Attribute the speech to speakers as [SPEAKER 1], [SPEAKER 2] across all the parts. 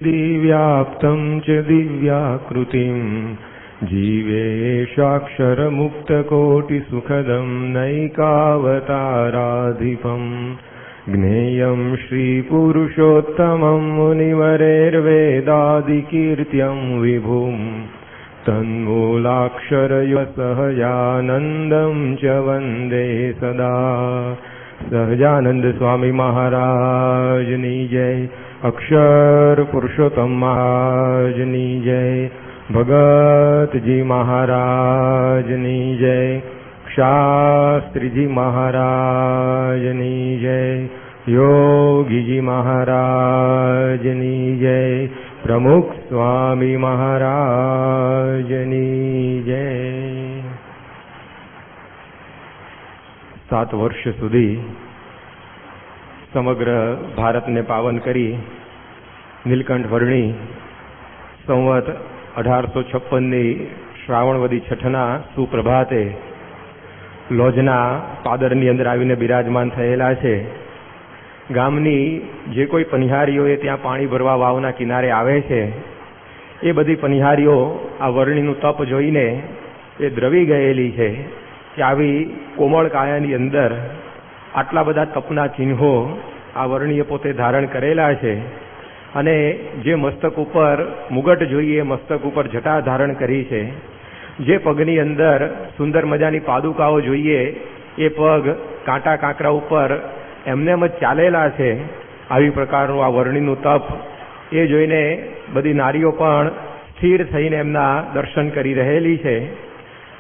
[SPEAKER 1] दिव्याप्तं च दिव्याकृतिं जीवेशाक्षरमुक्तकोटिसुखदं नैकावताराधिपं ज्ञेयं श्रीपुरुषोत्तमं मुनिवरेर्वेदादिकीर्त्यं विभुं तन्मूलाक्षरसहजानन्दं च वन्दे सदा। सहजानंद स्वामी महाराजनी जय। अक्षर पुरुषोत्तम महाराजनी जय। भगत जी महाराजनी जय। शास्त्री जी महाराजनी जय। योगी जी महाराजनी जय। प्रमुख स्वामी महाराजनी जय। 7 વર્ષ સુધી સમગ્ર ભારતને પાવન કરી નીલકંઠ વર્ણી સંવત 1856ની શ્રાવણવદી છઠના સુપ્રભાતે લોજના પાદરની અંદર આવીને બિરાજમાન થયેલા છે. ગામની જે કોઈ પનિહારીઓ એ ત્યાં પાણી ભરવા વાવના કિનારે આવે છે એ બધી પનિહારીઓ આ વર્ણીનું તપ જોઈને એ દ્રવી ગયેલી છે કે આવી કોમળ કાયાની અંદર આટલા બધા તપના ચિહ્નો આ વર્ણીએ પોતે ધારણ કરેલા છે અને જે મસ્તક ઉપર મુગટ જોઈએ મસ્તક ઉપર જટા ધારણ કરી છે, જે પગની અંદર સુંદર મજાની પાદુકાઓ જોઈએ એ પગ કાંટા કાંકરા ઉપર એમનેમ જ ચાલેલા છે. આવી પ્રકારનું આ વર્ણીનું તપ એ જોઈને બધી નારીઓ પણ સ્થિર થઈને એમના દર્શન કરી રહેલી છે.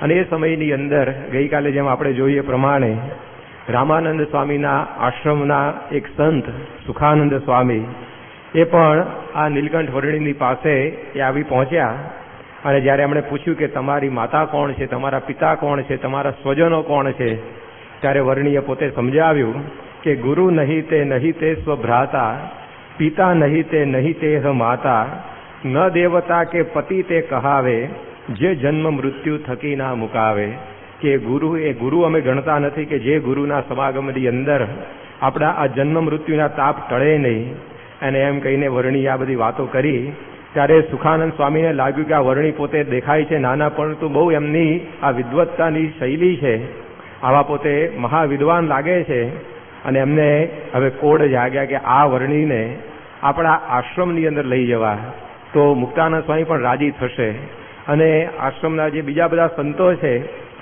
[SPEAKER 1] અને એ સમયની અંદર ગઈકાલે જેમ આપણે જોઈએ પ્રમાણે રામાનંદ સ્વામીના આશ્રમના એક સંત સુખાનંદ સ્વામી એ પણ આ નીલકંઠ વર્ણીની પાસે એ આવી પહોંચ્યા અને જ્યારે એમણે પૂછ્યું કે તમારી માતા કોણ છે, તમારા પિતા કોણ છે, તમારા સ્વજનો કોણ છે, ત્યારે વર્ણીએ પોતે સમજાવ્યું કે ગુરુ નહીં તે સ્વભ્રાતા, પિતા નહીં તે માતા, ન દેવતા કે પતિ તે કહાવે, જે જન્મ મૃત્યુ થકી ના મુકાવે. કે ગુરુ અમે ગણતા નથી કે જે ગુરુના સમાગમની અંદર આપણા આ જન્મ મૃત્યુના તાપ ટળે નહીં. અને એમ કહીને વર્ણી આ બધી વાતો કરી ત્યારે સુખાનંદ સ્વામીને લાગ્યું કે આ વર્ણી પોતે દેખાય છે નાના, પરંતુ બહુ એમની આ વિદ્વત્તાની શૈલી છે, આવા પોતે મહાવિદ્વાન લાગે છે. અને એમને હવે કોડ જાગ્યા કે આ વર્ણીને આપણા આશ્રમની અંદર લઈ જવા તો મુક્તાનંદ સ્વામી પણ રાજી થશે અને આશ્રમના જે બીજા બધા સંતો છે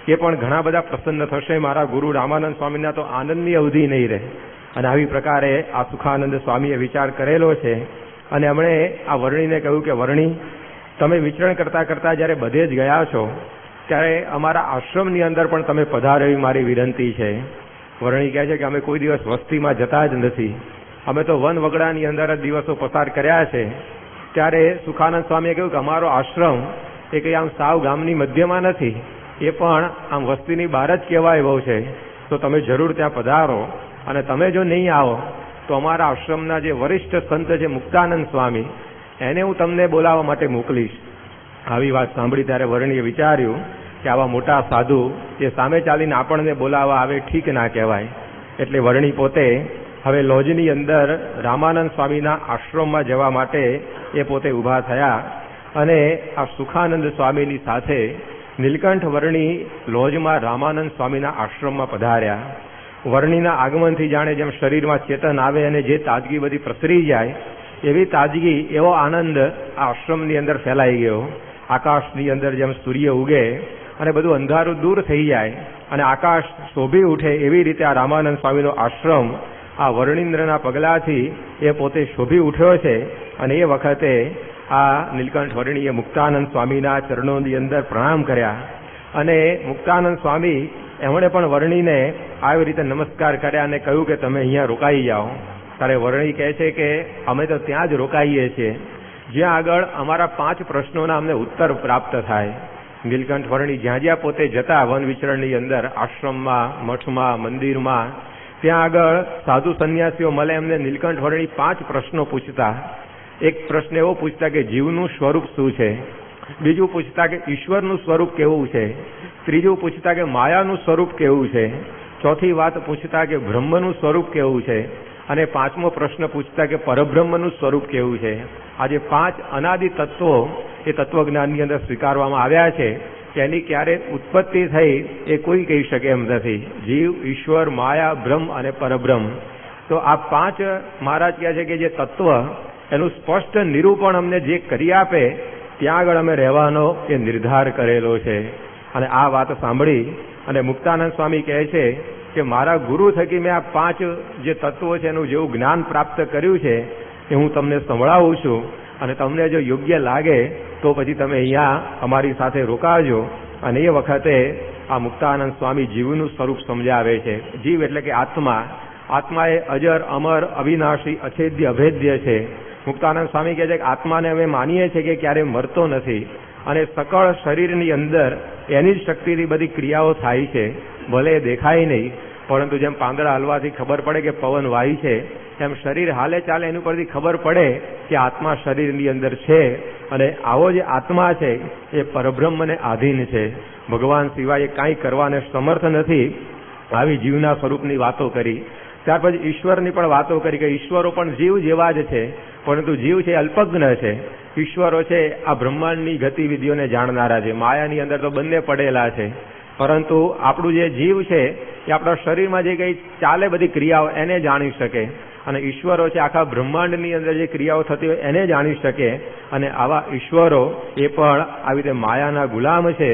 [SPEAKER 1] એ પણ ઘણા બધા પ્રસન્ન થશે. મારા ગુરુ રામાનંદ સ્વામીના તો આનંદની અવધિ નહીં રહે. અને આવી પ્રકારે આ સુખાનંદ સ્વામીએ વિચાર કરેલો છે અને એમણે આ વર્ણીને કહ્યું કે વર્ણી, તમે વિચરણ કરતા કરતા જ્યારે બધે જ ગયા છો ત્યારે અમારા આશ્રમની અંદર પણ તમે પધારો એવી મારી વિનંતી છે. વર્ણી કહે છે કે અમે કોઈ દિવસ વસ્તીમાં જતા જ નથી, અમે તો વન વગડાની અંદર જ દિવસો પસાર કર્યા છે. ત્યારે સુખાનંદ સ્વામીએ કહ્યું કે અમારો આશ્રમ એ કંઈ આમ સાવ ગામની મધ્યમાં નથી, એ પણ આમ વસ્તીની બહાર જ કહેવાય બહુ છે, તો તમે જરૂર ત્યાં પધારો. અને તમે જો નહીં આવો તો અમારા આશ્રમના જે વરિષ્ઠ સંત છે મુક્તાનંદ સ્વામી એને હું તમને બોલાવવા માટે મોકલીશ. આવી વાત સાંભળી ત્યારે વર્ણીએ વિચાર્યું કે આવા મોટા સાધુ એ સામે ચાલીને આપણને બોલાવવા આવે ઠીક ના કહેવાય. એટલે વર્ણી પોતે હવે લોજની અંદર રામાનંદ સ્વામીના આશ્રમમાં જવા માટે એ પોતે ઊભા થયા અને આ સુખાનંદ સ્વામીની સાથે નીલકંઠ વર્ણી લોજમાં રામાનંદ સ્વામીના આશ્રમમાં પધાર્યા. વર્ણીના આગમનથી જાણે જેમ શરીરમાં ચેતન આવે અને જે તાજગી બધી પ્રસરી જાય એવી તાજગી, એવો આનંદ આ આશ્રમની અંદર ફેલાઈ ગયો. આકાશની અંદર જેમ સૂર્ય ઉગે અને બધું અંધારું દૂર થઈ જાય અને આકાશ શોભી ઉઠે એવી રીતે આ રામાનંદ સ્વામીનો આશ્રમ આ વર્ણીન્દ્રના પગલાથી એ પોતે શોભી ઉઠ્યો છે. અને એ વખતે આ નીલકંઠ વર્ણીએ મુક્તાનંદ સ્વામીના ચરણોની અંદર પ્રણામ કર્યા અને મુક્તાનંદ સ્વામી એમણે પણ વર્ણીને આવી રીતે નમસ્કાર કર્યા અને કહ્યું કે તમે અહીંયા રોકાઈ જાઓ. ત્યારે વર્ણી કહે છે કે અમે તો ત્યાં જ રોકાઈએ છીએ જ્યાં આગળ અમારા 5 પ્રશ્નોના અમને ઉત્તર પ્રાપ્ત થાય. નીલકંઠ વર્ણી જ્યાં જ્યાં પોતે જતા વન વિચરણની અંદર, આશ્રમમાં, મઠમાં, મંદિરમાં, ત્યાં આગળ સાધુ સંન્યાસીઓ મળે એમને નીલકંઠ વર્ણી 5 પ્રશ્નો પૂછતા. એક પ્રશ્ન એવો પૂછતા કે જીવનું સ્વરૂપ શું છે, બીજું પૂછતા કે ઈશ્વરનું સ્વરૂપ કેવું છે, ત્રીજું પૂછતા કે માયાનું સ્વરૂપ કેવું છે, ચોથી વાત પૂછતા કે બ્રહ્મનું સ્વરૂપ કેવું છે, અને પાંચમો પ્રશ્ન પૂછતા કે પરબ્રહ્મનું સ્વરૂપ કેવું છે. આજે 5 અનાદિ તત્વો એ તત્વજ્ઞાનની અંદર સ્વીકારવામાં આવ્યા છે કે એની ક્યારે ઉત્પત્તિ થઈ એ કોઈ કહી શકે એમ નથી. જીવ, ઈશ્વર, માયા, બ્રહ્મ અને પરબ્રહ્મ. તો આ 5 મહારાજ કહે છે કે જે તત્વ એનું સ્પષ્ટ નિરૂપણ અમને જે કરી આપે ત્યાં આગળ અમે રહેવાનો એ નિર્ધાર કરેલો છે. અને આ વાત સાંભળી અને મુક્તાનંદ સ્વામી કહે છે કે મારા ગુરુ થકી મેં આ 5 જે તત્વો છે એનું જેવું જ્ઞાન પ્રાપ્ત કર્યું છે એ હું તમને સંભળાવું છું, અને તમને જો યોગ્ય લાગે તો પછી તમે અહીંયા અમારી સાથે રોકાજો. અને એ વખતે આ મુક્તાનંદ સ્વામી જીવનું સ્વરૂપ સમજાવે છે. જીવ એટલે કે આત્મા. આત્મા એ અજર, અમર, અવિનાશી, અછેદ્ય, અભેદ્ય છે. મુક્તાનંદ સ્વામી કહે છે કે આત્માને અમે માનીએ છીએ કે ક્યારેય મરતો નથી, અને સકળ શરીરની અંદર એની જ શક્તિથી બધી ક્રિયાઓ થાય છે. ભલે દેખાય નહીં, પરંતુ જેમ પાંદડા હલવાથી ખબર પડે કે પવન વાય છે, એમ શરીર હાલે ચાલે એની પરથી ખબર પડે કે આત્મા શરીરની અંદર છે. અને આવો જે આત્મા છે એ પરબ્રહ્મને આધીન છે. ભગવાન સિવાય કાંઈ કરવાને સમર્થ નથી. આવી જીવના સ્વરૂપની વાતો કરી. ત્યાર પછી ઈશ્વરની પણ વાતો કરી કે ઈશ્વરો પણ જીવ જેવા જ છે, પરંતુ જીવ છે અલ્પજ્ઞ છે. ઈશ્વરો છે આ બ્રહ્માંડની ગતિવિધિઓને જાણનારા છે. માયાની અંદર તો બંને પડેલા છે, પરંતુ આપણું જે જીવ છે એ આપણા શરીરમાં જે કંઈ ચાલે બધી ક્રિયાઓ એને જાણી શકે, અને ઈશ્વરો છે આખા બ્રહ્માંડની અંદર જે ક્રિયાઓ થતી હોય એને જાણી શકે. અને આવા ઈશ્વરો એ પણ આવી રીતે માયાના ગુલામ છે.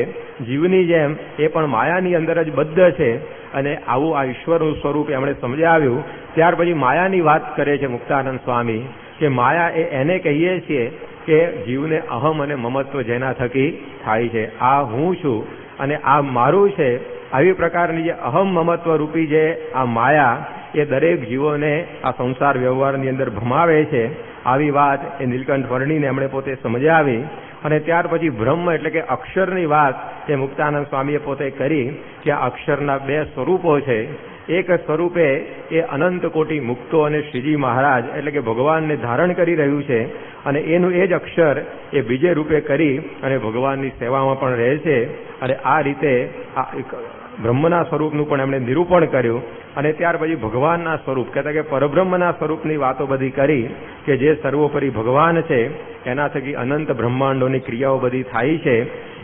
[SPEAKER 1] જીવની જેમ એ પણ માયાની અંદર જ બદ્ધ છે. અને આવું આ ઈશ્વરનું સ્વરૂપ એમણે સમજાવ્યું. ત્યાર પછી માયાની વાત કરે છે મુક્તાનંદ સ્વામી કે માયા એને કહીએ છીએ કે જીવને અહમ અને મમત્વ જેના થકી થાય છે. આ હું છું અને આ મારું છે, આવી પ્રકારની જે અહમ મમત્વ રૂપી જે આ માયા એ દરેક જીવોને આ સંસાર વ્યવહારની અંદર ભમાવે છે. આવી વાત એ નીલકંઠ વર્ણીને એમણે પોતે સમજાવી. અને ત્યાર પછી બ્રહ્મ એટલે કે અક્ષરની વાત એ મુક્તાનંદ સ્વામીએ પોતે કરી કે આ અક્ષરના 2 સ્વરૂપો છે. એક સ્વરૂપે એ અનંત કોટી મુક્તો અને શ્રીજી મહારાજ એટલે કે ભગવાનને ધારણ કરી રહ્યું છે, અને એનું એ જ અક્ષર એ બીજે રૂપે કરી અને ભગવાનની સેવામાં પણ રહે છે. અને આ રીતે આ બ્રહ્મના સ્વરૂપનું પણ એમણે નિરૂપણ કર્યું. અને ત્યાર પછી ભગવાનના સ્વરૂપ કહેતા કે પરબ્રહ્મના સ્વરૂપની વાતો બધી કરી કે જે સર્વોપરી ભગવાન છે, એના થકી અનંત બ્રહ્માંડોની ક્રિયાઓ બધી થાય છે.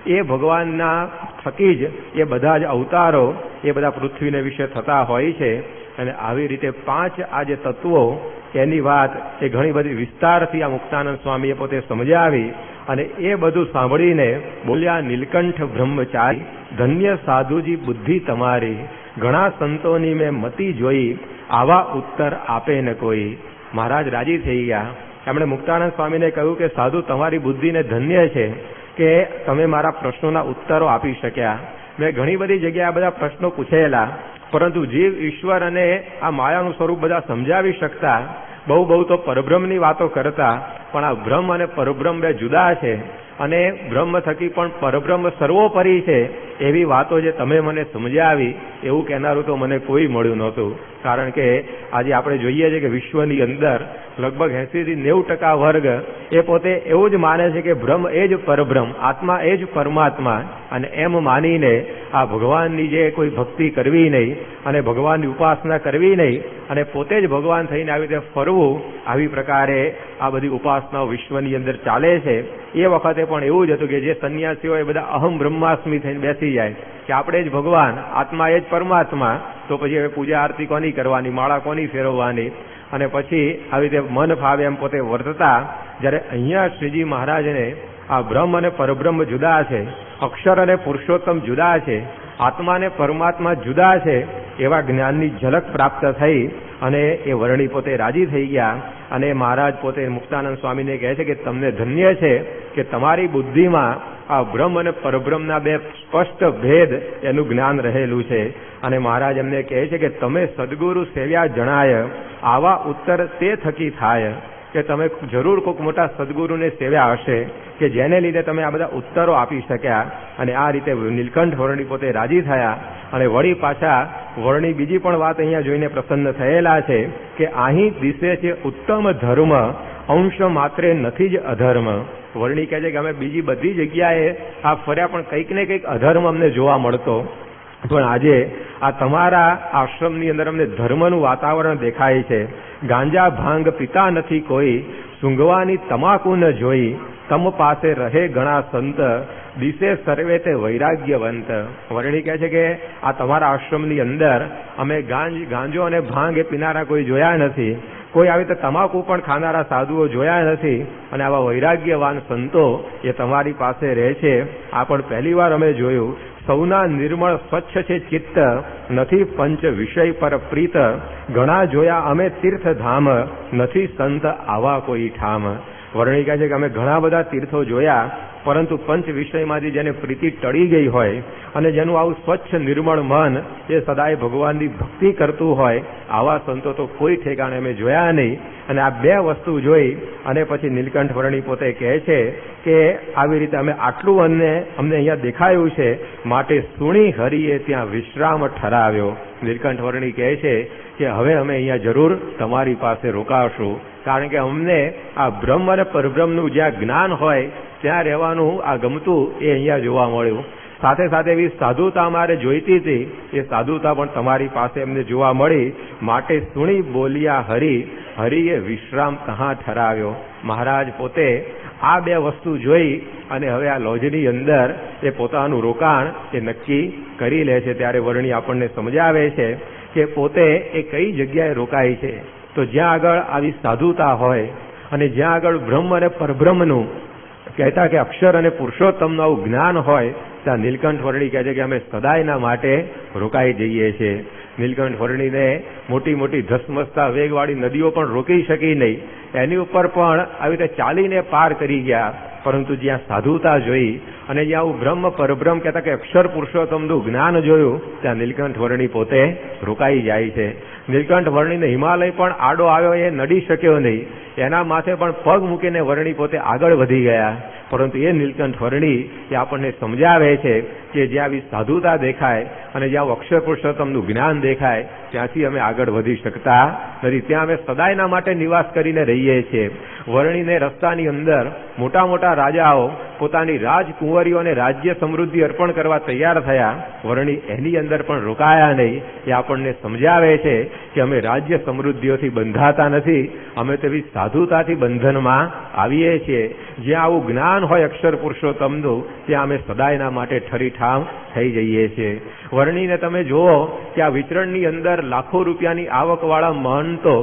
[SPEAKER 1] એ ભગવાનના થકી જ એ બધા જ અવતારો એ બધા પૃથ્વીને વિશે થતા હોય છે. અને આવી રીતે 5 આ જે તત્વો એની વાત એ ઘણી બધી વિસ્તારથી આ મુક્તાનંદ સ્વામીએ પોતે સમજાવી. અને એ બધું સાંભળીને બોલ્યા, નીલકંઠ બ્રહ્મચારી, ધન્ય સાધુજી બુદ્ધિ તમારી, ઘણા સંતોની મેં મતી જોઈ, આવા ઉત્તર આપે ન કોઈ. મહારાજ રાજી થઈ ગયા. એમણે મુક્તાનંદ સ્વામીને કહ્યું કે સાધુ તમારી બુદ્ધિને ધન્ય છે કે તમે મારા પ્રશ્નોના ઉત્તરો આપી શક્યા. મેં ઘણી બધી જગ્યાએ બધા પ્રશ્નો પૂછેલા, પરંતુ જીવ, ઈશ્વર અને આ માયાનું સ્વરૂપ બધા સમજાવી શકતા. બહુ તો પરબ્રહ્મની વાતો કરતા, પણ આ બ્રહ્મ અને પરબ્રહ્મ 2 જુદા છે. અને બ્રહ્મ થકી પણ પરબ્રહ્મ સર્વોપરી છે એવી વાતો જે તમે મને સમજાવી, એવું કહેનારું તો મને કોઈ મળ્યું નહોતું. કારણ કે આજે આપણે જોઈએ છીએ કે વિશ્વની અંદર લગભગ 80 થી 90% વર્ગ એ પોતે એવું જ માને છે કે બ્રહ્મ એ જ પરબ્રહ્મ, આત્મા એ જ પરમાત્મા. અને એમ માનીને આ ભગવાનની જે કોઈ ભક્તિ કરવી નહીં અને ભગવાનની ઉપાસના કરવી નહીં અને પોતે જ ભગવાન થઈને આવી રીતે ફરવું, આવી પ્રકારે આ બધી ઉપાસનાઓ વિશ્વની અંદર ચાલે છે. એ વખતે પણ એવું જ હતું કે જે સંન્યાસીઓ એ બધા અહમ બ્રહ્માસ્મિ થઈને બેસી જાય કે આપણે જ ભગવાન, આત્મા એ જ પરમાત્મા, તો પછી હવે પૂજા આરતી કોની કરવાની, માળા કોની ફેરવવાની. અને પછી આવી રીતે મન ફાવે એમ પોતે વર્તતા. જ્યારે અહીંયા શ્રીજી મહારાજને આ બ્રહ્મ અને પરબ્રહ્મ જુદા છે, અક્ષર અને પુરુષોત્તમ જુદા છે, આત્મા અને પરમાત્મા જુદા છે, એવા જ્ઞાનની ઝલક પ્રાપ્ત થઈ. અને એ વર્ણી પોતે રાજી થઈ ગયા. અને મહારાજ પોતે મુક્તાનંદ સ્વામીને કહે છે કે તમને ધન્ય છે કે તમારી બુદ્ધિમાં આ બ્રહ્મ અને પરબ્રહ્મના 2 સ્પષ્ટ ભેદ એનું જ્ઞાન રહેલું છે. અને મહારાજ એમને કહે છે કે તમે સદગુરુ સેવ્યા જણાય, આવા ઉત્તર તે થકી થાય. કે તમે જરૂર કોઈક મોટા સદગુરુને સેવ્યા હશે કે જેને લીધે તમે આ બધા ઉત્તરો આપી શક્યા. અને આ રીતે નીલકંઠ વર્ણી પોતે રાજી થયા. અને વળી પાછા વર્ણી બીજી પણ વાત અહીંયા જોઈને પ્રસન્ન થયેલા છે કે અહીં દિશે છે ઉત્તમ ધર્મ, અંશ માત્રે નથી જ અધર્મ. વર્ણી કહે છે કે અમે બીજી બધી જગ્યાએ આ ફર્યા પણ કંઈક ને કંઈક અધર્મ અમને જોવા મળતો. પણ આજે આ તમારા આશ્રમની અંદર અમને ધર્મનું વાતાવરણ દેખાય છે. ગાંજા ભાંગ પીતા નથી કોઈ, સૂંઘવાની તમાકુ ન જોઈ, તમ પાસે રહે ઘણા સંત, દિશે સર્વે તે વૈરાગ્યવંત. વર્ણી કહે છે કે આ તમારા આશ્રમની અંદર અમે ગાંજો અને ભાંગ એ પીનારા કોઈ જોયા નથી, કોઈ આવી રીતે તમાકુ પણ ખાનારા સાધુઓ જોયા નથી, અને આવા વૈરાગ્યવાન સંતો એ તમારી પાસે રહે છે. આ પણ પહેલી વાર અમે જોયું. સૌના નિર્મળ સ્વચ્છ છે ચિત્ત, નથી પંચ વિષય પર પ્રીત, ઘણા જોયા અમે તીર્થધામ, નથી સંત આવા કોઈ ઠામ. વર્ણી કહે છે કે અમે ઘણા બધા તીર્થો જોયા, પરંતુ પંચ વિષયમાંથી જેને પ્રીતિ ટળી ગઈ હોય અને જેનું આવું સ્વચ્છ નિર્મળ મન એ સદાય ભગવાનની ભક્તિ કરતું હોય, આવા સંતો તો કોઈ ઠેકાણે અમે જોયા નહીં. અને આ બે વસ્તુ જોઈ અને પછી નીલકંઠ વર્ણી પોતે કહે છે કે આવી રીતે અમે આટલું અમને અહીંયા દેખાયું છે, માટે સુણી હરિએ ત્યાં વિશ્રામ ઠરાવ્યો. નીલકંઠ વર્ણી કહે છે કે હવે અમે અહીંયા જરૂર તમારી પાસે રોકાશું, કારણ કે અમને આ બ્રહ્મ અને પરબ્રહ્મનું જ્યાં જ્ઞાન હોય ત્યાં રહેવાનું આ ગમતું એ અહીંયા જોવા મળ્યું. સાથે સાથે એવી સાધુતા અમારે જોઈતી હતી, એ સાધુતા પણ તમારી પાસે એમને જોવા મળી. માટે સુણી બોલ્યા હરિએ વિશ્રામ કહાં ઠરાવ્યો. મહારાજ પોતે આ બે વસ્તુ જોઈ અને હવે આ લોજની અંદર એ પોતાનું રોકાણ એ નક્કી કરી લે છે. ત્યારે વર્ણી આપણને સમજાવે છે કે પોતે એ કઈ જગ્યાએ રોકાય છે. તો જ્યાં આગળ આવી સાધુતા હોય અને જ્યાં આગળ બ્રહ્મ અને પરબ્રહ્મનું કહેતા કે અક્ષર અને પુરુષોત્તમનું આવું જ્ઞાન હોય, ત્યાં નીલકંઠ વર્ણી કહે છે કે અમે સદાયના માટે રોકાઈ જઈએ છીએ. નીલકંઠ વર્ણીને મોટી મોટી ધસમસતા વેગવાળી નદીઓ પણ રોકી શકી નહીં, એની ઉપર પણ આવી રીતે ચાલીને પાર કરી ગયા. પરંતુ જ્યાં સાધુતા જોઈ અને જ્યાં આવું બ્રહ્મ પરબ્રહ્મ કહેતા કે અક્ષર પુરુષોત્તમનું જ્ઞાન જોયું, ત્યાં નીલકંઠ વર્ણી પોતે રોકાઈ જાય છે. નીલકંઠ વર્ણીને હિમાલય પણ આડો આવ્યો એ નડી શક્યો નહીં, એના માથે પણ પગ મૂકીને વર્ણી પોતે આગળ વધી ગયા. પરંતુ એ નીલકંઠ વર્ણી એ આપણને સમજાવે છે કે જ્યાં આવી સાધુતા દેખાય અને જ્યાં અક્ષર પુરુષોત્તમનું જ્ઞાન દેખાય, ત્યાંથી અમે આગળ વધી શકતા નથી. ત્યાં અમે સદાયના માટે નિવાસ કરીને રહીએ છીએ. વર્ણીને રસ્તાની અંદર મોટા મોટા રાજાઓ પોતાની રાજકુંવરીઓને રાજ્ય સમૃદ્ધિ અર્પણ કરવા તૈયાર થયા, વર્ણી એની અંદર પણ રોકાયા નહીં. એ આપણને સમજાવે છે કે અમે રાજ્ય સમૃદ્ધિઓથી બંધાતા નથી, અમે તેવી સાધુતાથી બંધનમાં આવીએ છીએ. જ્યાં આવું જ્ઞાન હોય અક્ષર પુરુષોત્તમનું, ત્યાં અમે સદાયના માટે ઠરીઠામ થઈ જઈએ છીએ. વર્ણીને તમે જુઓ કે આ વિતરણની અંદર લાખો રૂપિયાની આવકવાળા મહંતો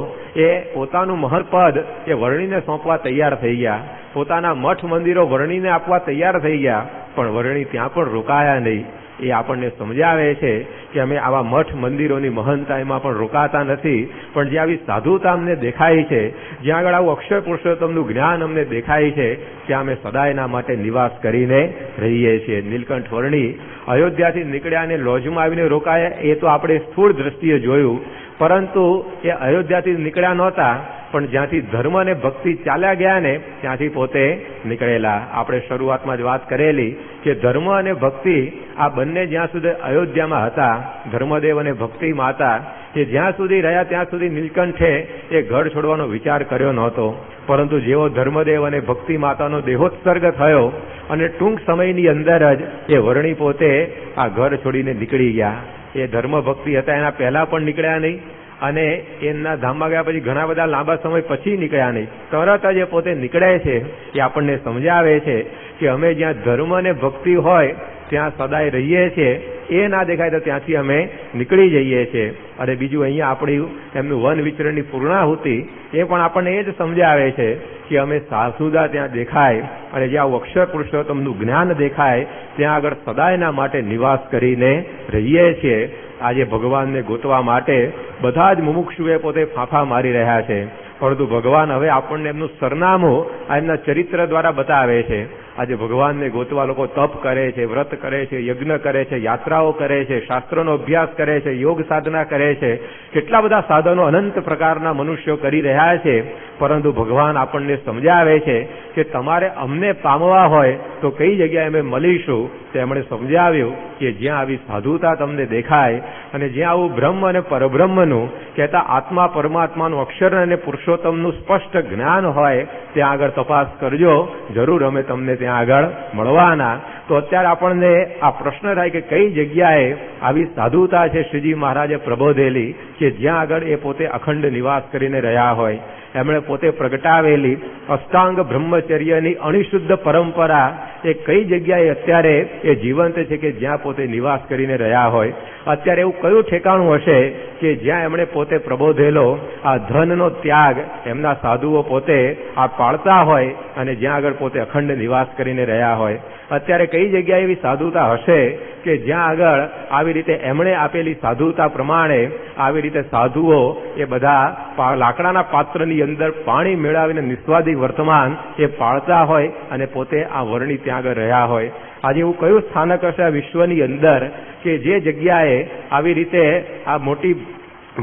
[SPEAKER 1] એ પોતાનું મહરપદ એ વર્ણીને સોંપવા તૈયાર થઈ ગયા, પોતાના મઠ મંદિરો વર્ણીને આપવા તૈયાર થઈ ગયા, પણ વર્ણી ત્યાં પણ રોકાયા નહીં. એ આપણને સમજાવે છે કે અમે આવા મઠ મંદિરોની મહાનતામાં પણ રોકાતા નથી, પણ જ્યાં આવી સાધુતા અમને દેખાય છે, જ્યાં આગળ આવું અક્ષર પુરુષોત્તમનું જ્ઞાન અમને દેખાય છે, ત્યાં અમે સદાયના માટે નિવાસ કરીને રહીએ છીએ. નીલકંઠ વર્ણી અયોધ્યાથી નીકળ્યા અને લોજમાં આવીને રોકાયા એ તો આપણે સ્થૂળ દ્રષ્ટિએ જોયું, પરંતુ એ અયોધ્યાથી નીકળ્યા નહોતા, પણ જ્યાંથી ધર્મ અને ભક્તિ ચાલ્યા ગયા ને ત્યાંથી પોતે નીકળેલા. આપણે શરૂઆતમાં જ વાત કરેલી કે ધર્મ અને ભક્તિ આ બંને જ્યાં સુધી અયોધ્યામાં હતા, ધર્મદેવ અને ભક્તિ માતા એ જ્યાં સુધી રહ્યા ત્યાં સુધી નીલકંઠે એ ઘર છોડવાનો વિચાર કર્યો નહોતો. પરંતુ જેવો ધર્મદેવ અને ભક્તિ માતાનો દેહોત્સર્ગ થયો અને ટૂંક સમયની અંદર જ એ વર્ણી પોતે આ ઘર છોડીને નીકળી ગયા. એ ધર્મ ભક્તિ હતા એના પહેલા પણ નીકળ્યા નહીં, અને એમના ધામમાં ગયા પછી ઘણા બધા લાંબા સમય પછી નીકળ્યા નહીં, તરત જ એ પોતે નીકળે છે. એ આપણને સમજાવે છે કે અમે જ્યાં ધર્મ અને ભક્તિ હોય ત્યાં સદાય રહીએ છીએ, એ ના દેખાય તો ત્યાંથી અમે નીકળી જઈએ છીએ. અને બીજું અહીંયા આપણી એમનું વન વિચરણની પૂર્ણાહુતિ એ પણ આપણને એ જ સમજાવે છે કે અમે સાધુતા ત્યાં દેખાય અને જ્યાં અક્ષર પુરુષોત્તમનું જ્ઞાન દેખાય ત્યાં આગળ સદાયના માટે નિવાસ કરીને રહીએ છીએ. આજે ભગવાનને ગોતવા માટે બધા જ મુમુક્ષુએ પોતે ફાંફા મારી રહ્યા છે, પરંતુ ભગવાન હવે આપણને એમનું સરનામું આ એમના ચરિત્ર દ્વારા બતાવે છે. આજે ભગવાનને ગોતવા લોકો તપ કરે છે, વ્રત કરે છે, યજ્ઞ કરે છે, યાત્રાઓ કરે છે, શાસ્ત્રોનો અભ્યાસ કરે છે, યોગ સાધના કરે છે, કેટલા બધા સાધનો અનંત પ્રકારના મનુષ્યો કરી રહ્યા છે. પરંતુ ભગવાન આપણને સમજાવે છે કે તમારે અમને પામવા હોય તો કઈ જગ્યાએ અમે મળીશું. તેમણે સમજાવ્યું કે જ્યાં આવી સાધુતા તમને દેખાય અને જ્યાં આવું બ્રહ્મ અને પરબ્રહ્મનું કહેતા આત્મા પરમાત્માનું અક્ષર અને પુરુષોત્તમનું સ્પષ્ટ જ્ઞાન હોય ત્યાં આગળ તપાસ કરજો, જરૂર અમે તમને ત્યાં આગળ મળવાના. તો અત્યારે આપણને આ પ્રશ્ન થાય કે કઈ જગ્યાએ આવી સાધુતા છે શ્રીજી મહારાજે પ્રબોધેલી કે જ્યાં આગળ એ પોતે અખંડ નિવાસ કરીને રહ્યા હોય, એમણે પોતે પ્રગટાવેલી અષ્ટાંગ બ્રહ્મચર્યની અણિશુદ્ધ પરંપરા એ કઈ જગ્યાએ અત્યારે એ જીવંત છે કે જ્યાં પોતે નિવાસ કરીને રહ્યા હોય. અત્યારે એવું કયું ઠેકાણું હશે કે જ્યાં એમણે પોતે પ્રબોધેલો આ ધનનો ત્યાગ એમના સાધુઓ પોતે આ પાળતા હોય અને જ્યાં આગળ પોતે અખંડ નિવાસ કરીને રહ્યા હોય. અત્યારે કઈ જગ્યાએ એવી સાધુતા હશે કે જ્યાં આગળ આવી રીતે એમણે આપેલી સાધુતા પ્રમાણે આવી રીતે સાધુઓ એ બધા લાકડાના પાત્રની અંદર પાણી મેળવીને નિસ્વાદિક વર્તમાન એ પાળતા હોય અને પોતે આ વર્ણી ત્યાં આગળ રહ્યા હોય. આજે એવું કયું સ્થાનક હશે આ વિશ્વની અંદર કે જે જગ્યાએ આવી રીતે આ મોટી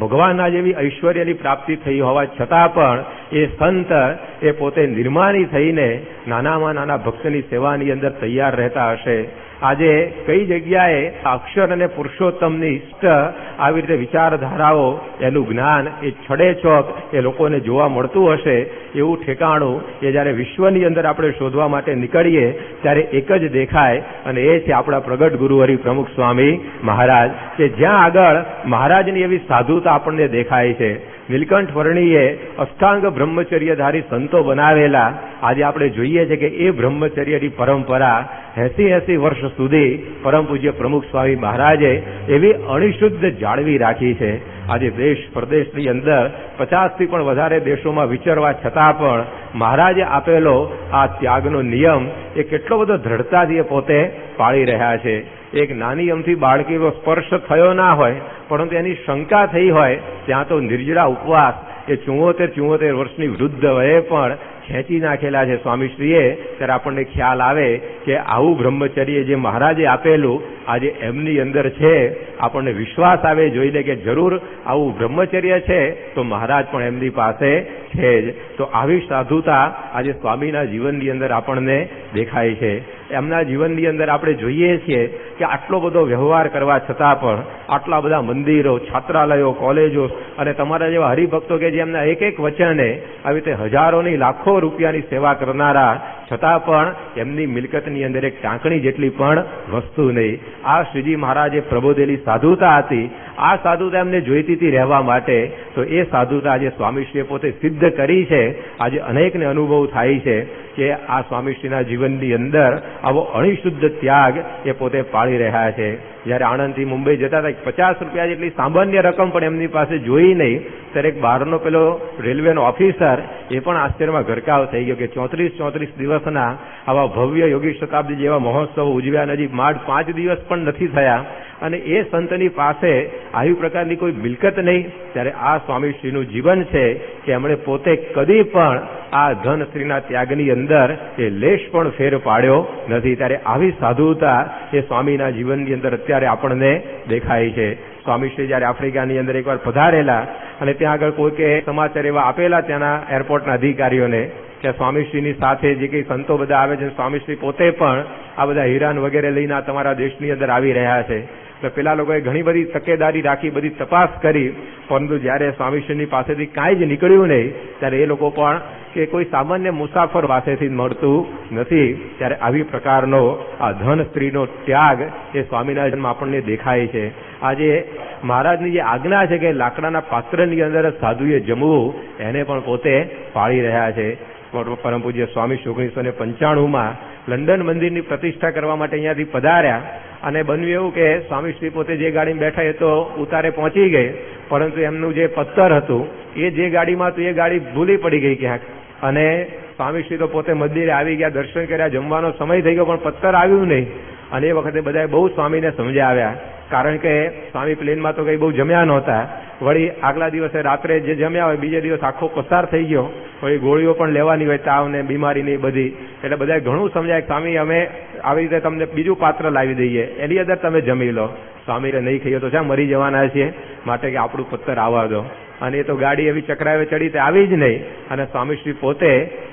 [SPEAKER 1] ભગવાનના જેવી ઐશ્વર્યની પ્રાપ્તિ થઈ હોવા છતાં પણ એ સંત એ પોતે નિર્માની થઈને નાનામાં નાના ભક્તની સેવાની અંદર તૈયાર રહેતા હશે. આજે કઈ જગ્યાએ અક્ષર અને પુરુષોત્તમની ઇષ્ટ આવી રીતે વિચારધારાઓ એનું જ્ઞાન એ છડેચોક એ લોકોને જોવા મળતું હશે. એવું ઠેકાણું એ જ્યારે વિશ્વની અંદર આપણે શોધવા માટે નીકળીએ ત્યારે એક જ દેખાય અને એ છે આપણા પ્રગટ ગુરુ હરિ પ્રમુખ સ્વામી મહારાજ કે જ્યાં આગળ મહારાજની એવી સાધુતા આપણને દેખાય છે. નીલકંઠ વર્ણીએ અષ્ટાંગ બ્રહ્મચર્યધારી સંતો બનાવેલા આજે આપણે જોઈએ છે કે એ બ્રહ્મચર્યની પરંપરા 80 વર્ષ સુધી પરમ પૂજ્ય પ્રમુખ સ્વામી મહારાજે એવી અણિશુદ્ધ જાળવી રાખી છે. આજે દેશ પ્રદેશની અંદર 50થી પણ વધારે દેશોમાં વિચરવા છતાં પણ મહારાજે આપેલો આ ત્યાગનો નિયમ એ કેટલો બધો દ્રઢતાથી એ પોતે પાળી રહ્યા છે. એક નાની અમથી બાળકીનો સ્પર્શ થયો ના હોય પરંતુ એની શંકા થઈ હોય ત્યાં તો નિર્જળા ઉપવાસ એ 74 વર્ષની વૃદ્ધ વયે પણ ખેંચી નાખેલા છે સ્વામીશ્રીએ. ત્યારે આપણને ખ્યાલ આવે કે આવું બ્રહ્મચર્ય જે મહારાજે આપેલું આજે એમની અંદર છે. આપણને વિશ્વાસ આવે જોઈને કે જરૂર આવું બ્રહ્મચર્ય છે તો મહારાજ પણ એમની પાસે છે જ. તો આવી સાધુતા આજે સ્વામીના જીવનની અંદર આપણને દેખાય છે. એમના જીવનની અંદર આપણે જોઈએ છીએ કે આટલો બધો વ્યવહાર કરવા છતાં પણ આટલા બધા મંદિરો, છાત્રાલયો, કોલેજો અને તમારા જેવા હરિભક્તો કે જે એમના એક વચને આવી રીતે હજારોની લાખો રૂપિયાની સેવા કરનારા છતાં પણ એમની મિલકતની અંદર એક ટાંકણી જેટલી પણ વસ્તુ નહીં. આ શ્રીજી મહારાજે પ્રબોધેલી સાધુતા હતી. આ સાધુતા એમને જોઈતી હતી રહેવા માટે તો એ સાધુતા આજે સ્વામીશ્રીએ પોતે સિદ્ધ કરી છે. આજે અનેકને અનુભવ થાય છે કે આ સ્વામીશ્રીના જીવનની અંદર આવો અણિશુદ્ધ ત્યાગ એ પોતે પાળી રહ્યા છે. જયારે આણંદથી મુંબઈ જતા હતા 50 રૂપિયા જેટલી સામાન્ય રકમ પણ એમની પાસે જોઈ નહીં ત્યારે એક બહારનો પેલો રેલવેનો ઓફિસર એ પણ આશ્ચર્યમાં ગરકાવ થઈ ગયો કે 34 દિવસના આવા ભવ્ય યોગી શતાબ્દી જેવા મહોત્સવ ઉજવ્યા નજીક માંડ 5 દિવસ પણ નથી થયા અને એ સંતની પાસે આવી પ્રકારની કોઈ મિલકત નહીં. ત્યારે આ સ્વામીશ્રીનું જીવન છે કે એમણે પોતે કદી પણ આ ધનશ્રીના ત્યાગની અંદર એ લેશ પણ ફેર પાડ્યો નથી. ત્યારે આવી સાધુતા એ સ્વામીના જીવનની અંદર અત્યારે આપણને દેખાય છે. સ્વામીશ્રી જયારે આફ્રિકાની અંદર એકવાર પધારેલા અને ત્યાં આગળ કોઈકે સમાચાર એવા આપેલા ત્યાંના એરપોર્ટના અધિકારીઓને કે સ્વામીશ્રીની સાથે જે કંઈ સંતો બધા આવે છે સ્વામીશ્રી પોતે પણ આ બધા હીરાન વગેરે લઈને તમારા દેશની અંદર આવી રહ્યા છે. તો પેલા લોકોએ ઘણી બધી તકેદારી રાખી, બધી તપાસ કરી, પરંતુ જયારે સ્વામીશ્રીની પાસેથી કાંઈ જ નીકળ્યું નહીં ત્યારે એ લોકો પણ કે કોઈ સામાન્ય મુસાફર પાસેથી મળતું નથી. ત્યારે આવી પ્રકારનો આ ધન સ્ત્રીનો ત્યાગ એ સ્વામીના જન્મ આપણને દેખાય છે. આજે મહારાજની જે આજ્ઞા છે કે લાકડાના પાત્રની અંદર સાધુએ જમવું એને પણ પોતે પાળી રહ્યા છે. પરમ પૂજ્ય સ્વામી 1995માં લંડન મંદિરની પ્રતિષ્ઠા કરવા માટે અહીંયાથી પધાર્યા અને બન્યું એવું કે સ્વામીશ્રી પોતે જે ગાડીમાં બેઠા એ તો ઉતારે પહોંચી ગઈ, પરંતુ એમનું જે પત્તર હતું એ જે ગાડીમાં હતું એ ગાડી ભૂલી પડી ગઈ ક્યાંક અને સ્વામીશ્રી તો પોતે મંદિરે આવી ગયા, દર્શન કર્યા, જમવાનો સમય થઈ ગયો પણ પત્તર આવ્યું નહીં. અને એ વખતે બધાએ બહુ સ્વામીને સમજાવ્યા કારણ કે સ્વામી પ્લેનમાં તો કંઈ બહુ જમ્યા નહોતા. વળી આગલા દિવસે રાત્રે જે જમ્યા હોય બીજે દિવસ આખો પસાર થઈ ગયો. વળી ગોળીઓ પણ લેવાની હોય તાવ ને બીમારીની બધી. એટલે બધાએ ઘણું સમજાય સ્વામી અમે આવી રીતે તમને બીજું પાત્ર લાવી દઈએ એની અંદર તમે જમી લો. સ્વામીને નહીં ખાઈએ તો શા મરી જવાના છીએ, માટે કે આપણું પત્તર આવવા દો. અને એ તો ગાડી એવી ચક્રાવે ચડી તે આવી જ નહીં અને સ્વામીશ્રી પોતે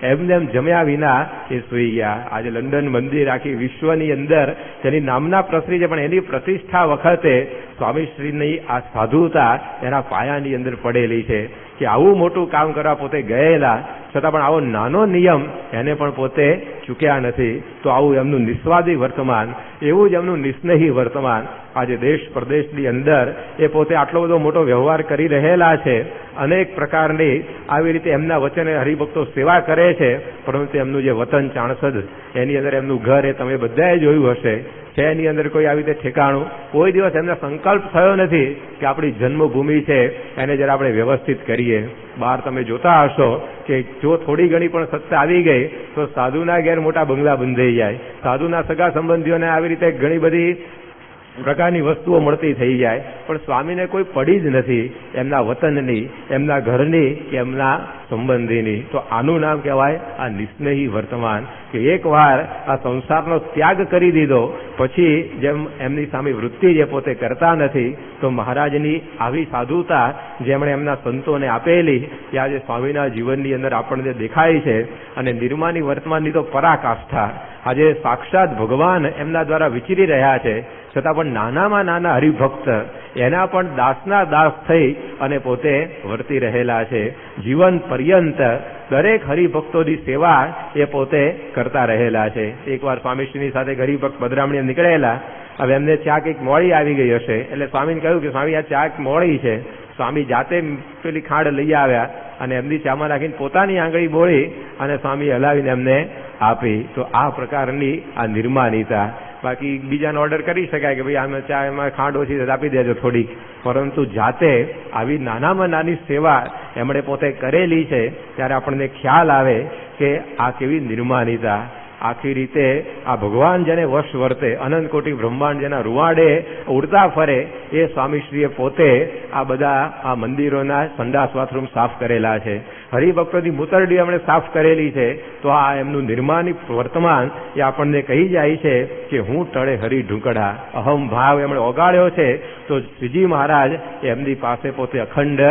[SPEAKER 1] એમને એમ જમ્યા વિના એ સૂઈ ગયા. આજે લંડન મંદિર આખી વિશ્વની અંદર તેની નામના પ્રસરી છે પણ એની પ્રતિષ્ઠા વખતે સ્વામીશ્રીની આ સાધુતા એના પાયાની અંદર પડેલી છે કે આવું મોટું કામ કરવા પોતે ગયેલા છતાં પણ આવો નાનો નિયમ એને પણ પોતે ચૂક્યા નથી. તો આવું એમનું નિસ્વાદી વર્તમાન, એવું જ એમનું નિસ્નેહી વર્તમાન આજે દેશ પ્રદેશની અંદર એ પોતે આટલો બધો મોટો વ્યવહાર કરી રહેલા છે. અનેક પ્રકારની આવી રીતે એમના વચને હરિભક્તો સેવા કરે છે, પરંતુ એમનું જે વતન ચાણસદ એની અંદર એમનું ઘર એ તમે બધાએ જોયું હશે છે. એની અંદર કોઈ આવી રીતે ઠેકાણું કોઈ દિવસ એમને સંકલ્પ થયો નથી કે આપણી જન્મભૂમિ છે એને જરા આપણે વ્યવસ્થિત કરીએ. બહાર તમે જોતા હશો કે જો થોડી ઘણી પણ સત્તા આવી ગઈ તો સાધુના ઘેર મોટા બંગલા બંધાઈ જાય, સાધુના સગા સંબંધીઓને આવી રીતે ઘણી બધી પ્રકારની વસ્તુઓ મળતી થઈ જાય, પણ સ્વામીને કોઈ પડી જ નથી એમના વતનની, એમના ઘરની કે એમના સંબંધીની. તો આનું નામ કહેવાય આ નિસ્નેહી વર્તમાન, કે એકવાર આ સંસારનો ત્યાગ કરી દીધો પછી જેમ એમની સામે વૃત્તિ જે પોતે કરતા નથી, તો મહારાજની આવી સાધુતા જેમણે એમના સંતોને આપેલી એ આજે સ્વામીના જીવનની અંદર આપણને દેખાય છે. અને નિર્માની વર્તમાનની તો પરાકાષ્ઠા, આજે સાક્ષાત ભગવાન એમના દ્વારા વિચરી રહ્યા છે, છતાં પણ નાનામાં નાના હરિભક્ત એના પણ દાસના દાસ થઈ અને પોતે વર્તી રહેલા છે. જીવન પર્યંત દરેક હરિભક્તોની સેવા એ પોતે કરતા રહેલા છે. એકવાર સ્વામીશ્રીની સાથે હરિભક્ત પધરામણી નીકળેલા. હવે એમને ચા કંઈક મોડી આવી ગઈ હશે એટલે સ્વામીને કહ્યું કે સ્વામી આ ચા મોડી છે. સ્વામી જાતે પેલી ખાંડ લઈ આવ્યા અને એમની ચામાં નાખીને પોતાની આંગળી બોળી અને સ્વામી હલાવીને એમને આપી. તો આ પ્રકારની આ નિર્માનિતા. બાકી બીજાને ઓર્ડર કરી શકાય કે ભાઈ આમાં ચા એમાં ખાંડ ઓછી આપી દેજો થોડીક, પરંતુ જાતે આવી નાનામાં નાની સેવા એમણે પોતે કરેલી છે ત્યારે આપણને ખ્યાલ આવે કે આ કેવી નિર્માનિતા. આખી રીતે આ ભગવાન જેને વશ વર્તે, અનંત કોટી બ્રહ્માંડ જેના રૂવાડે ઉડતા ફરે, એ સ્વામીશ્રીએ પોતે આ બધા આ મંદિરોના સંડાસ બાથરૂમ સાફ કરેલા છે, હરિભક્તોની મૂતરડી એમણે સાફ કરેલી છે. તો આ એમનું નિર્માની વર્તમાન એ આપણને કહી જાય છે કે હું ટળે હરિ ઢૂંકડા, અહમ ભાવ એમણે ઓગાળ્યો છે. તો શ્રીજી મહારાજ એમની પાસે પોતે અખંડ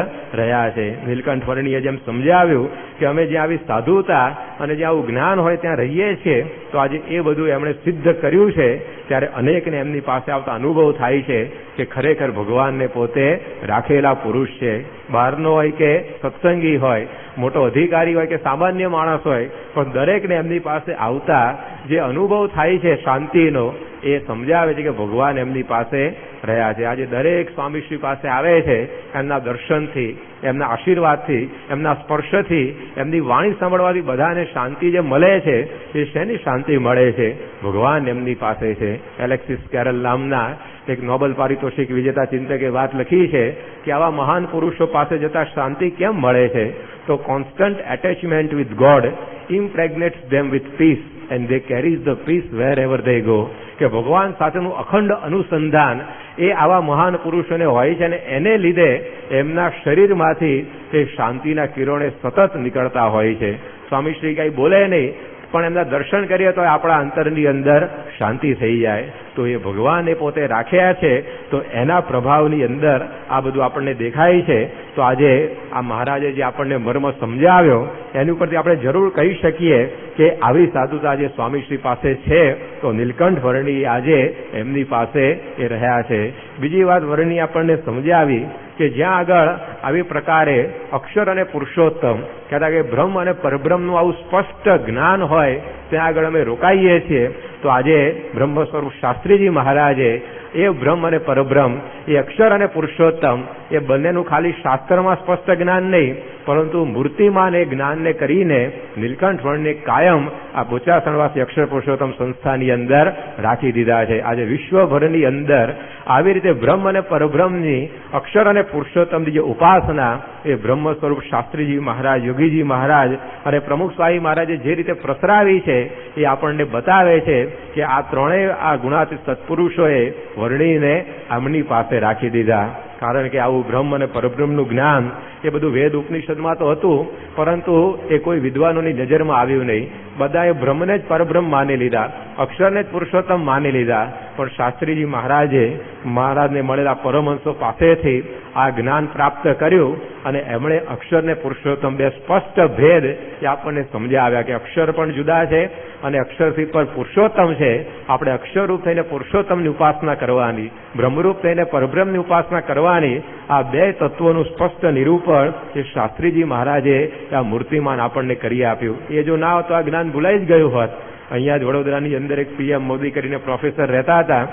[SPEAKER 1] રહ્યા છે. નીલકંઠ વર્ણીએ જેમ સમજાવ્યું કે અમે જ્યાં આવી સાધુતા અને જ્યાં આવું જ્ઞાન હોય ત્યાં રહીએ છીએ, તો આજે એ બધું એમણે સિદ્ધ કર્યું છે. ત્યારે અનેકને એમની પાસે આવતા અનુભવ થાય છે કે ખરેખર ભગવાનને પોતે રાખેલા પુરુષ છે. બહારનો હોય કે સત્સંગી હોય, મોટો અધિકારી હોય કે સામાન્ય માણસ હોય, પણ દરેકને એમની પાસે આવતા જે અનુભવ થાય છે શાંતિનો, એ સમજાવે છે કે ભગવાન એમની પાસે રહ્યા છે. આજે દરેક સ્વામીશ્રી પાસે આવે છે એમના દર્શનથી, એમના આશીર્વાદથી, એમના સ્પર્શથી, એમની વાણી સાંભળવાથી બધાને શાંતિ જે મળે છે એ શેની શાંતિ મળે છે? ભગવાન એમની પાસે છે. એલેક્સિસ કેરલ નામના એક નોબેલ પારિતોષિક વિજેતા ચિંતકે વાત લખી છે કે આવા મહાન પુરુષો પાસે જતા શાંતિ કેમ મળે છે? તો constant attachment with God impregnates them with peace and they carries the peace wherever they go. કે ભગવાન સાથેનું અખંડ અનુસંધાન એ આવા મહાન પુરુષોને હોય છે, અને એને લીધે એમના શરીરમાંથી એ શાંતિના કિરણે સતત નીકળતા હોય છે. સ્વામીશ્રી કઈ બોલે નહીં, પણ એમના દર્શન કરીએ તો આપણા અંતરની અંદર શાંતિ થઈ જાય. તો એ ભગવાન એ પોતે રાખ્યા છે, તો એના પ્રભાવની અંદર આ બધું આપણને દેખાય છે. તો આજે આ મહારાજે જે આપણને મર્મ સમજાવ્યો એની ઉપરથી આપણે જરૂર કહી શકીએ કે આવી સાધુતા જે સ્વામીશ્રી પાસે છે, તો નીલકંઠ વર્ણી આજે એમની પાસે એ રહ્યા છે. બીજી વાત વર્ણી આપણને સમજાવી કે જ્યાં આગળ આવી પ્રકારે અક્ષર અને પુરુષોત્તમ કહેતા કે બ્રહ્મ અને પરબ્રહ્મનું આવું સ્પષ્ટ જ્ઞાન હોય ત્યાં આગળ અમે રોકાઈએ છીએ. તો આજે બ્રહ્મ સ્વરૂપ શાસ્ત્રીજી મહારાજે એ બ્રહ્મ અને પરબ્રહ્મ, એ અક્ષર અને પુરુષોત્તમ, એ બંનેનું ખાલી શાસ્ત્રમાં સ્પષ્ટ જ્ઞાન નહીં, પરંતુ મૂર્તિમાન એ જ્ઞાનને કરીને નીલકંઠ વર્ણને કાયમ આ બોચાસણવાસી અક્ષર પુરુષોત્તમ સંસ્થાની અંદર રાખી દીધા છે. આજે વિશ્વભરની અંદર આવી રીતે બ્રહ્મ અને પરબ્રહ્મની, અક્ષર અને પુરુષોત્તમની જે ઉપાસના એ બ્રહ્મ સ્વરૂપ શાસ્ત્રીજી મહારાજ, યોગીજી મહારાજ અને પ્રમુખ સ્વામી મહારાજે જે રીતે પ્રસરાવી છે એ આપણને બતાવે છે કે આ ત્રણેય આ ગુણાતીત સત્પુરુષોએ વર્ણીને આમની પાસે રાખી દીધા. કારણ કે આવું બ્રહ્મ અને પરબ્રહ્મનું જ્ઞાન એ બધું વેદ ઉપનિષદમાં તો હતું, પરંતુ એ કોઈ વિદ્વાનોની નજરમાં આવ્યું નહીં. બધાએ બ્રહ્મને જ પરબ્રહ્મ માની લીધા, અક્ષરને જ પુરુષોત્તમ માની લીધા, પણ શાસ્ત્રીજી મહારાજને મળેલા પરમહંસો પાસેથી આ જ્ઞાન પ્રાપ્ત કર્યું અને એમણે અક્ષર ને પુરુષોત્તમ બે સ્પષ્ટ ભેદ એ આપણને સમજાવ્યા કે અક્ષર પણ જુદા છે અને અક્ષરથી પર પુરુષોત્તમ છે. આપણે અક્ષરરૂપ થઈને પુરુષોત્તમની ઉપાસના કરવાની, બ્રહ્મરૂપ થઈને પરબ્રહ્મની ઉપાસના કરવાની. આ બે તત્વોનું સ્પષ્ટ નિરૂપણ એ શાસ્ત્રીજી મહારાજે આ મૂર્તિમાન આપણને કરી આપ્યું. એ જો ના હોત તો આ જ્ઞાન ભૂલાઈ જ ગયું હોત. અહીંયા જ વડોદરાની અંદર એક PM મોદી કરીને પ્રોફેસર રહેતા હતા.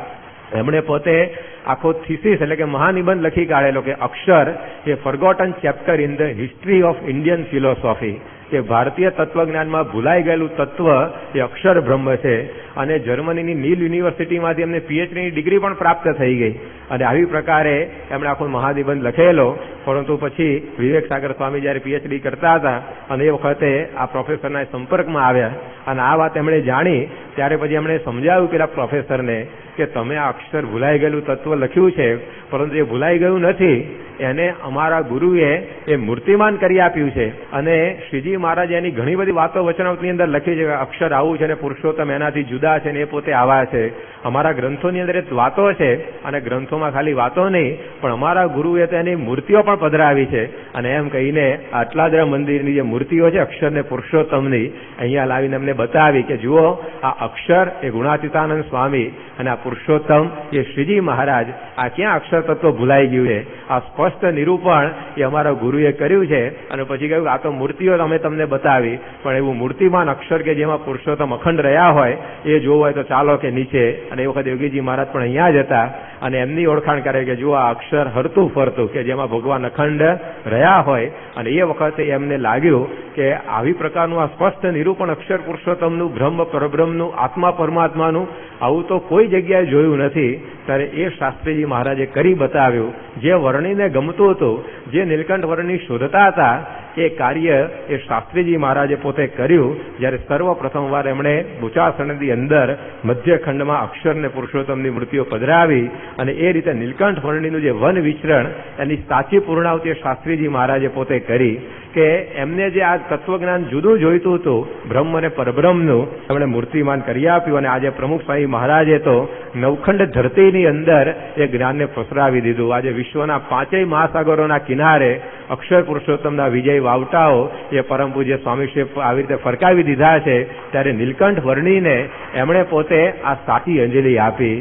[SPEAKER 1] એમણે પોતે આખો થીસીસ એટલે કે મહાનિબંધ લખી કાઢેલો કે Akshar a forgotten chapter in the history of Indian philosophy, કે ભારતીય તત્વજ્ઞાનમાં ભૂલાઈ ગયેલું તત્વ એ અક્ષર બ્રહ્મ છે. અને જર્મનીની નીલ યુનિવર્સિટીમાંથી એમને PhDની ડિગ્રી પણ પ્રાપ્ત થઈ ગઈ. અને આવી પ્રકારે એમણે આખો મહાનિબંધ લખેલો. પરંતુ પછી વિવેક સાગર સ્વામી જયારે PhD કરતા હતા અને એ વખતે આ પ્રોફેસરના સંપર્કમાં આવ્યા અને આ વાત એમણે જાણી ત્યારે પછી એમણે સમજાવ્યું પેલા પ્રોફેસરને કે તમે આ અક્ષર ભૂલાઈ ગયેલું તત્વ લખ્યું છે, પરંતુ એ ભૂલાઈ ગયું નથી, એને અમારા ગુરુએ એ મૂર્તિમાન કરી આપ્યું છે. અને શ્રીજી મહારાજ એની ઘણી બધી વાતો વચનાવતની અંદર લખી છે કે અક્ષર આવું છે અને પુરુષોત્તમ એનાથી જુદા છે ને એ પોતે આવા છે. અમારા ગ્રંથોની અંદર એ વાતો છે અને ગ્રંથોમાં ખાલી વાતો નહીં પણ અમારા ગુરુએ તો એની મૂર્તિઓ પણ પધરાવી છે. અને એમ કહીને આટલાદરા મંદિરની જે મૂર્તિઓ છે અક્ષર ને પુરુષોત્તમની અહીંયા લાવીને અમને બતાવી કે જુઓ આ અક્ષર એ ગુણાતીતાનંદ સ્વામી અને આ પુરુષોત્તમ એ શ્રીજી મહારાજ. આ ક્યાં અક્ષર તત્વ ભૂલાઈ ગયું છે? આ સ્પષ્ટ નિરૂપણ એ અમારા ગુરુએ કર્યું છે. અને પછી કહ્યું આ તો મૂર્તિઓ અમે તમને બતાવી, પણ એવું મૂર્તિમાન અક્ષર કે જેમાં પુરુષોત્તમ અખંડ રહ્યા હોય એ જોવું હોય તો ચાલો કે નીચે. અને એ વખતે યોગીજી મહારાજ પણ અહીંયા જ હતા અને એમની ઓળખાણ કરે કે જુઓ આ અક્ષર હરતું ફરતું કે જેમાં ભગવાન અખંડ રહ્યા હોય. અને એ વખતે એમને લાગ્યું કે આવી પ્રકારનું આ સ્પષ્ટ નિરૂપણ અક્ષર પુરુષોત્તમનું, બ્રહ્મ પરબ્રહ્મનું, આત્મા પરમાત્માનું આવું તો કોઈ જગ્યાએ જોયું નથી. ત્યારે એ શાસ્ત્રીજી મહારાજે કરી બતાવ્યું. જે વર્ણિને ગમતું હતું, જે નીલકંઠ વર્ણિ શોધતા હતા એ કાર્ય એ શાસ્ત્રીજી મહારાજે પોતે કર્યું. જ્યારે સર્વપ્રથમવાર એમણે બુચાસણની અંદર મધ્યખંડમાં અક્ષર ને પુરુષોત્તમની મૂર્તિઓ પધરાવી અને એ રીતે નીલકંઠ વર્ણિનું જે વન વિચરણ એની સાચી પૂર્ણાવતી શાસ્ત્રીજી મહારાજે પોતે કરી. કે એમને જે આ તત્વજ્ઞાન જુદું જોઈતું હતું બ્રહ્મ અને પરબ્રહ્મનું, એમણે મૂર્તિમાન કરી આપ્યું. અને આજે પ્રમુખ સ્વામી મહારાજે તો નવખંડ ધરતીની અંદર એ જ્ઞાનને પ્રસરાવી દીધું. આજે વિશ્વના 5 મહાસાગરોના કિનારે અક્ષર પુરુષોત્તમના વિજય વાવટાઓ એ પરમ પૂજ્ય સ્વામીશ્રી આવી રીતે ફરકાવી દીધા છે. ત્યારે નીલકંઠ વર્ણિને એમણે પોતે આ સાચી અંજલિ આપી.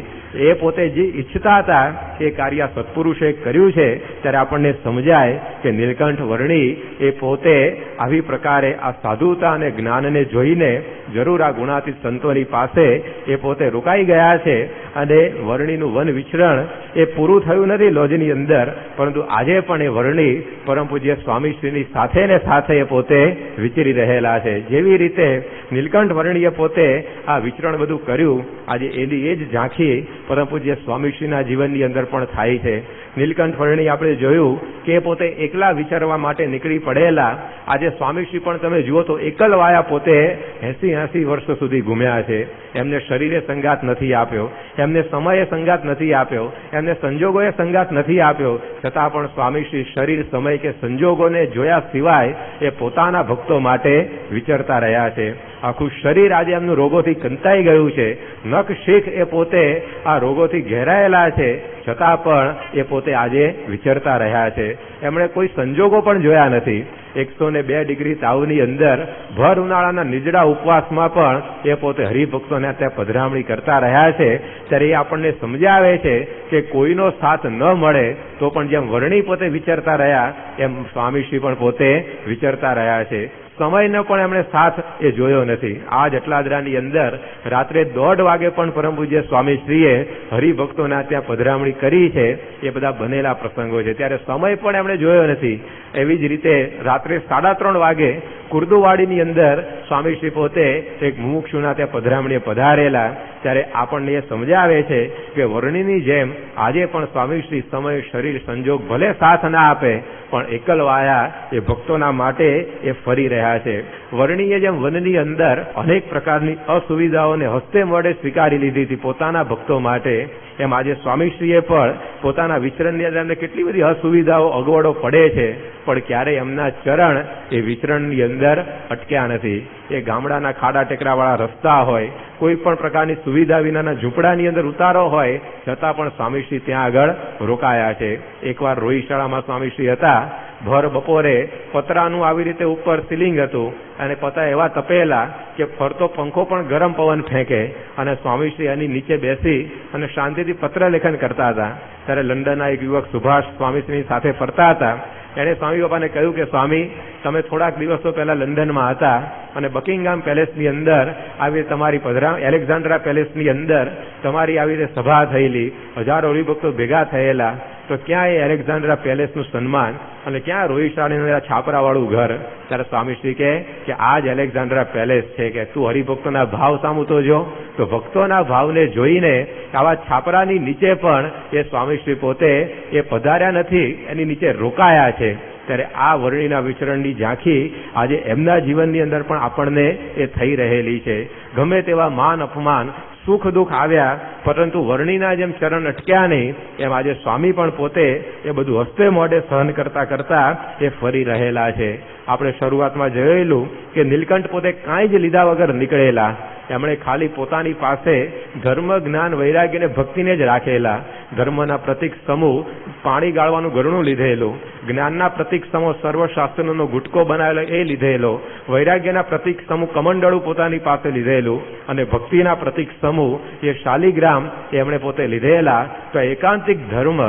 [SPEAKER 1] એ પોતે જે ઈચ્છતા હતા એ કાર્ય સત્પુરુષે કર્યું છે. ત્યારે આપણને સમજાય કે નીલકંઠ વર્ણિ એ પોતે આવી પ્રકારે આ સાધુતા અને જ્ઞાનને જોઈને જરૂર આ ગુણાતીત સંતોની પાસે એ પોતે રોકાઈ ગયા છે. અને વર્ણિનું વન વિચરણ એ પૂરું થયું નથી લોજની અંદર, પરંતુ આજે પણ એ વર્ણિ પરમ પૂજ્ય સ્વામીશ્રીની સાથે ને સાથે એ પોતે વિચરી રહેલા છે. જેવી રીતે નીલકંઠ વર્ણિએ પોતે આ વિચરણ બધું કર્યું, આજે એની એ જ ઝાંખી પરમ પૂજ્ય સ્વામીશ્રીના જીવનની અંદર પણ થાય છે. નીલકંઠ વર્ણિ આપણે જોયું કે પોતે એકલા વિચારવા માટે નીકળી પડેલા. આજે સ્વામીશ્રી પણ તમે જુઓ તો એકલવાયા પોતે 80 વર્ષ સુધી ઘૂમ્યા છે. એમને શરીરે સંગાત નથી આપ્યો, એમને સમયે સંગાત નથી આપ્યો, એમને સંજોગોએ સંગાત નથી આપ્યો, છતાં પણ સ્વામીશ્રી શરીર, સમય કે સંજોગોને જોયા સિવાય એ પોતાના ભક્તો માટે વિચરતા રહ્યા છે. આખું શરીર આજે એમનું રોગોથી કંતાઈ ગયું છે. નખ શીખ એ પોતે આ રોગોથી ઘેરાયેલા છે, છતાં પણ એ પોતે આજે વિચરતા રહ્યા છે. એમણે કોઈ સંજોગો પણ જોયા નથી. 102 ડિગ્રી તાવની અંદર ભર ઉનાળાના નિજડા ઉપવાસમાં પણ એ પોતે હરિભક્તોને ત્યાં પધરામણી કરતા રહ્યા છે. ત્યારે એ આપણને સમજાવે છે કે કોઈનો સાથ ન મળે તો પણ જેમ વર્ણિ પોતે વિચરતા રહ્યા એમ સ્વામીશ્રી પણ પોતે વિચરતા રહ્યા છે. સમયનો પણ એમણે સાથ એ જોયો નથી. આ જટલાદરાની અંદર રાત્રે 1:30 વાગે પણ પરમ પૂજ્ય સ્વામીશ્રીએ હરિભક્તોના ત્યાં પધરામણી કરી છે. એ બધા બનેલા પ્રસંગો છે. ત્યારે સમય પણ એમણે જોયો નથી. એવી જ રીતે રાત્રે 3:30 વાગે કુર્દુવાડીની અંદર સ્વામીશ્રી પોતે એક મુમુક્ષુના ત્યાં પધરામણીએ પધારેલા. ત્યારે આપણને એ સમજાવે છે કે વર્ણિની જેમ આજે પણ સ્વામીશ્રી સમય, શરીર, સંજોગ ભલે સાથ ના આપે પણ એકલવાયા એ ભક્તોના માટે એ ફરી રહ્યા છે. વર્ણીએ જેમ વનની અંદર અનેક પ્રકારની અસુવિધાઓને હસ્તે મોઢે સ્વીકારી લીધી હતી પોતાના ભક્તો માટે, એમ આજે સ્વામીશ્રીએ પણ પોતાના વિચરણની અંદર એમને કેટલી બધી અસુવિધાઓ અગવડો પડે છે, પણ ક્યારેય એમના ચરણ એ વિચરણની અંદર અટક્યા નથી. એ ગામડાના ખાડા ટેકરાવાળા રસ્તા હોય, કોઈ પણ પ્રકારની સુવિધા વિનાના ઝૂંપડાની અંદર ઉતારો હોય, છતાં પણ સ્વામીશ્રી ત્યાં આગળ રોકાયા છે. એકવાર રોહિશાળામાં સ્વામીશ્રી હતા, ભર બપોરે પતરાનું આવી રીતે ઉપર સીલિંગ હતું અને પતા એવા તપેલા કે ફરતો પંખો પણ ગરમ પવન ફેંકે, અને સ્વામીશ્રી એની નીચે બેસી અને શાંતિથી પત્ર લેખન કરતા હતા. ત્યારે લંડનના એક યુવક સુભાષ સ્વામીશ્રીની સાથે ફરતા હતા. એણે સ્વામી બાપાને કહ્યું કે સ્વામી, તમે થોડાક દિવસો પહેલા લંડનમાં હતા અને બકિંગહામ પેલેસની અંદર આવી તમારી એલેક્ઝાન્ડ્રા પેલેસની અંદર તમારી આવી રીતે સભા થયેલી, હજારો હરિભક્તો ભેગા થયેલા, તો ક્યાં એ એલેક્ઝાન્ડ્રા પેલેસનું સન્માન અને ક્યાં રોહિશાળાની છાપરાવાળું ઘર? ત્યારે સ્વામીશ્રી કહે કે આ જ એલેક્ઝાન્ડ્રા પેલેસ છે, કે તું હરિભક્તોના ભાવ સામું તો જો. તો ભક્તોના ભાવને જોઈને આવા છાપરાની નીચે પણ એ સ્વામીશ્રી પોતે એ પધાર્યા નથી, એની નીચે રોકાયા છે. ત્યારે આ વર્ણિના વિચરણની ઝાંખી આજે એમના જીવનની અંદર પણ આપણને એ થઈ રહેલી છે. ગમે તેવા માન અપમાન, સુખ દુઃખ આવ્યા, પરંતુ વર્ણિના જેમ ચરણ અટક્યા નહીં, એમ આજે સ્વામી પણ પોતે એ બધું હસ્તે મોઢે સહન કરતા કરતા એ ફરી રહેલા છે. આપણે શરૂઆતમાં જોયેલું કે નીલકંઠ પોતે કાંઈ જ લીધા વગર નીકળેલા. એમણે ખાલી પોતાની પાસે ધર્મ, જ્ઞાન, વૈરાગ્ય અને ભક્તિને જ રાખેલા. ધર્મના પ્રતિક સમૂહ પાણી ગાળવાનું ગરણું લીધેલું, જ્ઞાનના પ્રતિક સમૂહ સર્વશાસ્ત્રનો ગુટકો બનાવેલો એ લીધેલો, વૈરાગ્યના પ્રતિક સમૂહ કમંડળું પોતાની પાસે લીધેલું, અને ભક્તિના પ્રતિક સમૂહ એ શાલિગ્રામ એમણે પોતે લીધેલા. તો એકાંતિક ધર્મ,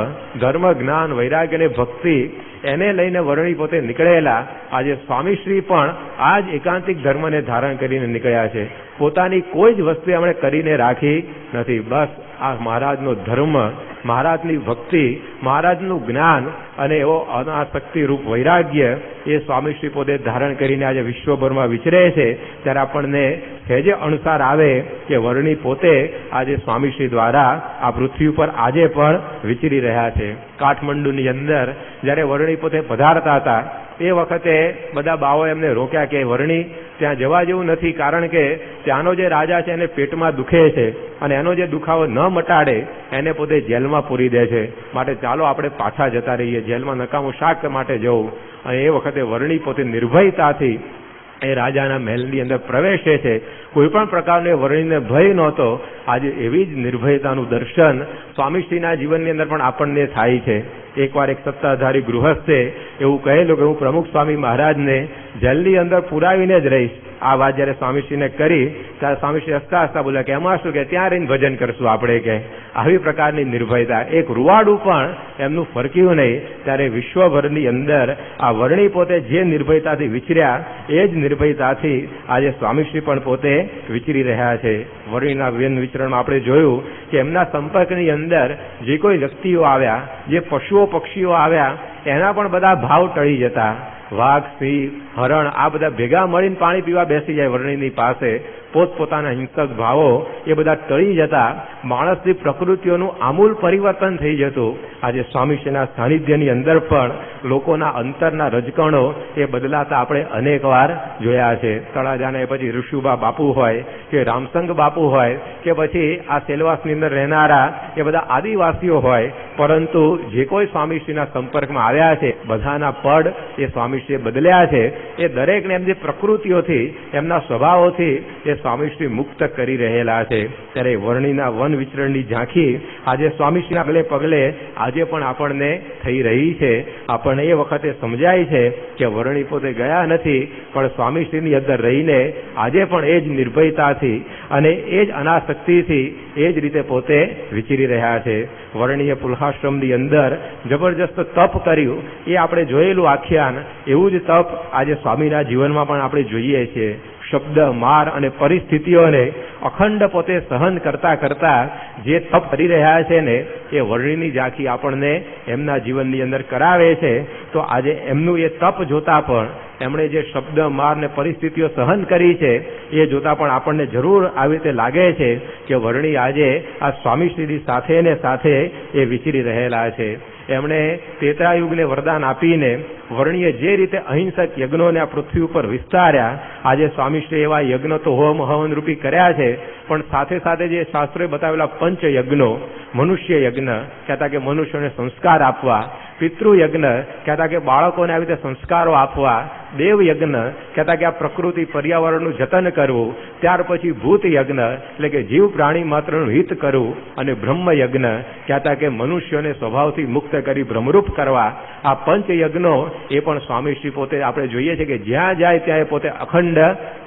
[SPEAKER 1] જ્ઞાન, વૈરાગ્ય અને ભક્તિ એને લઈને વર્ણી પોતે નીકળેલા. આજે સ્વામીશ્રી પણ આ જ એકાંતિક ધર્મને ધારણ કરીને નીકળ્યા છે. પોતાની કોઈ જ વસ્તુ એમણે કરીને રાખી નથી. બસ આ મહારાજનો ધર્મ, મહારાજની ભક્તિ, મહારાજનું જ્ઞાન અને એવો અનાસક્તિ રૂપ વૈરાગ્ય એ સ્વામીશ્રી પોતે ધારણ કરીને આજે વિશ્વભરમાં વિચરે છે. ત્યારે આપણને સહેજે અણસાર આવે કે વર્ણી પોતે આજે સ્વામીશ્રી દ્વારા આ પૃથ્વી ઉપર આજે પણ વિચરી રહ્યા છે. કાઠમંડુની અંદર જ્યારે વર્ણી પોતે પધારતા હતા એ વખતે બધા બાવો એમને રોક્યા કે વર્ણી ત્યાં જવા જેવું નથી, કારણ કે ત્યાંનો જે રાજા છે એને પેટમાં દુખે છે અને એનો જે દુખાવો ન મટાડે એને પોતે જેલમાં પૂરી દે છે, માટે ચાલો આપણે પાછા જતા રહીએ, જેલમાં નકામું શાક માટે જવું. અને એ વખતે વર્ણી પોતે નિર્ભયતાથી એ રાજાના મહેલની અંદર પ્રવેશે છે. કોઈ પણ પ્રકારનો વર્ણીને ભય નહોતો. આજે એવી જ નિર્ભયતાનું દર્શન સ્વામીશ્રીના જીવનની અંદર પણ આપણને થાય છે. એકવાર એક સત્તાધારી ગૃહસ્થે એવું કહેલું કે હું પ્રમુખ સ્વામી મહારાજને જેલની અંદર પુરાવીને જ રહીશ. આ વાત જયારે સ્વામીશ્રીને કરી ત્યારે સ્વામીશ્રી હસતા હસતા બોલ્યા કે એમાં શું, કે ત્યાં રહીને ભજન કરશું આપણે, કે આવી પ્રકારની નિર્ભયતા. એક રૂવાડું પણ એમનું ફરક્યું નહીં. ત્યારે વિશ્વભરની અંદર આ વર્ણી પોતે જે નિર્ભયતાથી વિચર્યા એ જ નિર્ભયતાથી આજે સ્વામીશ્રી પણ પોતે વિચરી રહ્યા છે. વર્ણીના વેન વિચરણમાં આપણે જોયું કે એમના સંપર્કની અંદર જે કોઈ વ્યક્તિઓ આવ્યા, જે પશુઓ પક્ષીઓ આવ્યા, એના પણ બધા ભાવ ટળી જતા. વાઘ, સિંહ, હરણ આ બધા ભેગા મળીને પાણી પીવા બેસી જાય વર્ણીની પાસે. પોતપોતાના હિંસક ભાવો એ બધા ટળી જતા. માણસની પ્રકૃતિઓનું આમૂલ પરિવર્તન થઈ જતું. આજે સ્વામીશ્રીના સાનિધ્યની અંદર પણ લોકોના અંતરના રજકણો એ બદલાતા આપણે અનેક વાર જોયા છે. તળાજાને પછી ઋષુબા બાપુ હોય કે રામસંગ બાપુ હોય કે પછી આ સેલવાસની અંદર રહેનારા એ બધા આદિવાસીઓ હોય, પરંતુ જે કોઈ સ્વામીશ્રીના સંપર્કમાં આવ્યા છે બધાના પડ એ સ્વામીશ્રીએ બદલ્યા છે. એ દરેકને એમની પ્રકૃતિઓથી, એમના સ્વભાવોથી એ સ્વામીશ્રી મુક્ત કરી રહેલા છે. ત્યારે વર્ણીના વન વિચરણની ઝાંખી આજે સ્વામીશ્રીના પગલે પગલે આજે પણ આપણને થઈ રહી છે. આપણને એ વખતે સમજાય છે કે વર્ણી પોતે ગયા નથી, પણ સ્વામીશ્રીની અંદર રહીને આજે પણ એ જ નિર્ભયતાથી અને એ જ અનાસક્તિથી એ જ રીતે પોતે વિચરી રહ્યા છે. વર્ણીએ પુલ્હાશ્રમની અંદર જબરજસ્ત તપ કર્યું એ આપણે જોયેલું આખ્યાન. એવું જ તપ આજે સ્વામીના જીવનમાં પણ આપણે જોઈએ છીએ. શબ્દ, માર અને પરિસ્થિતિઓને અખંડ પોતે સહન કરતા કરતા જે તપ કરી રહ્યા છે ને એ વર્ણિની ઝાંખી આપણને એમના જીવનની અંદર કરાવે છે. તો આજે એમનું એ તપ જોતા પણ એમણે જે શબ્દ માર ને પરિસ્થિતિઓ સહન કરી છે એ જોતા પણ આપણને જરૂર આવી રીતે લાગે છે કે વર્ણિ આજે આ સ્વામીશ્રીની સાથે ને સાથે એ વિચરી રહેલા છે. એમણે ત્રેતાયુગને વરદાન આપીને વર્ણિએ જે રીતે અહિંસક યજ્ઞોને આ પૃથ્વી ઉપર વિસ્તાર્યા, આજે સ્વામીશ્રી એવા યજ્ઞ તો હોમ હવન રૂપી કર્યા છે, પણ સાથે સાથે જે શાસ્ત્રોએ બતાવેલા પંચ યજ્ઞો, મનુષ્ય યજ્ઞ કહેતા કે મનુષ્યોને સંસ્કાર આપવા, પિતૃયજ્ઞ કહેતા કે બાળકોને આવી રીતે સંસ્કારો આપવા, દેવ યજ્ઞ કહેતા કે આ પ્રકૃતિ પર્યાવરણનું જતન કરવું, ત્યાર પછી ભૂત યજ્ઞ એટલે કે જીવ પ્રાણી માત્રનું હિત કરવું, અને બ્રહ્મ યજ્ઞ કહેતા કે મનુષ્યોને સ્વભાવથી મુક્ત કરી બ્રહ્મરૂપ કરવા. આ પંચ યજ્ઞો એ પણ સ્વામીશ્રી પોતે આપણે જોઈએ છે કે જ્યાં જાય ત્યાં એ પોતે અખંડ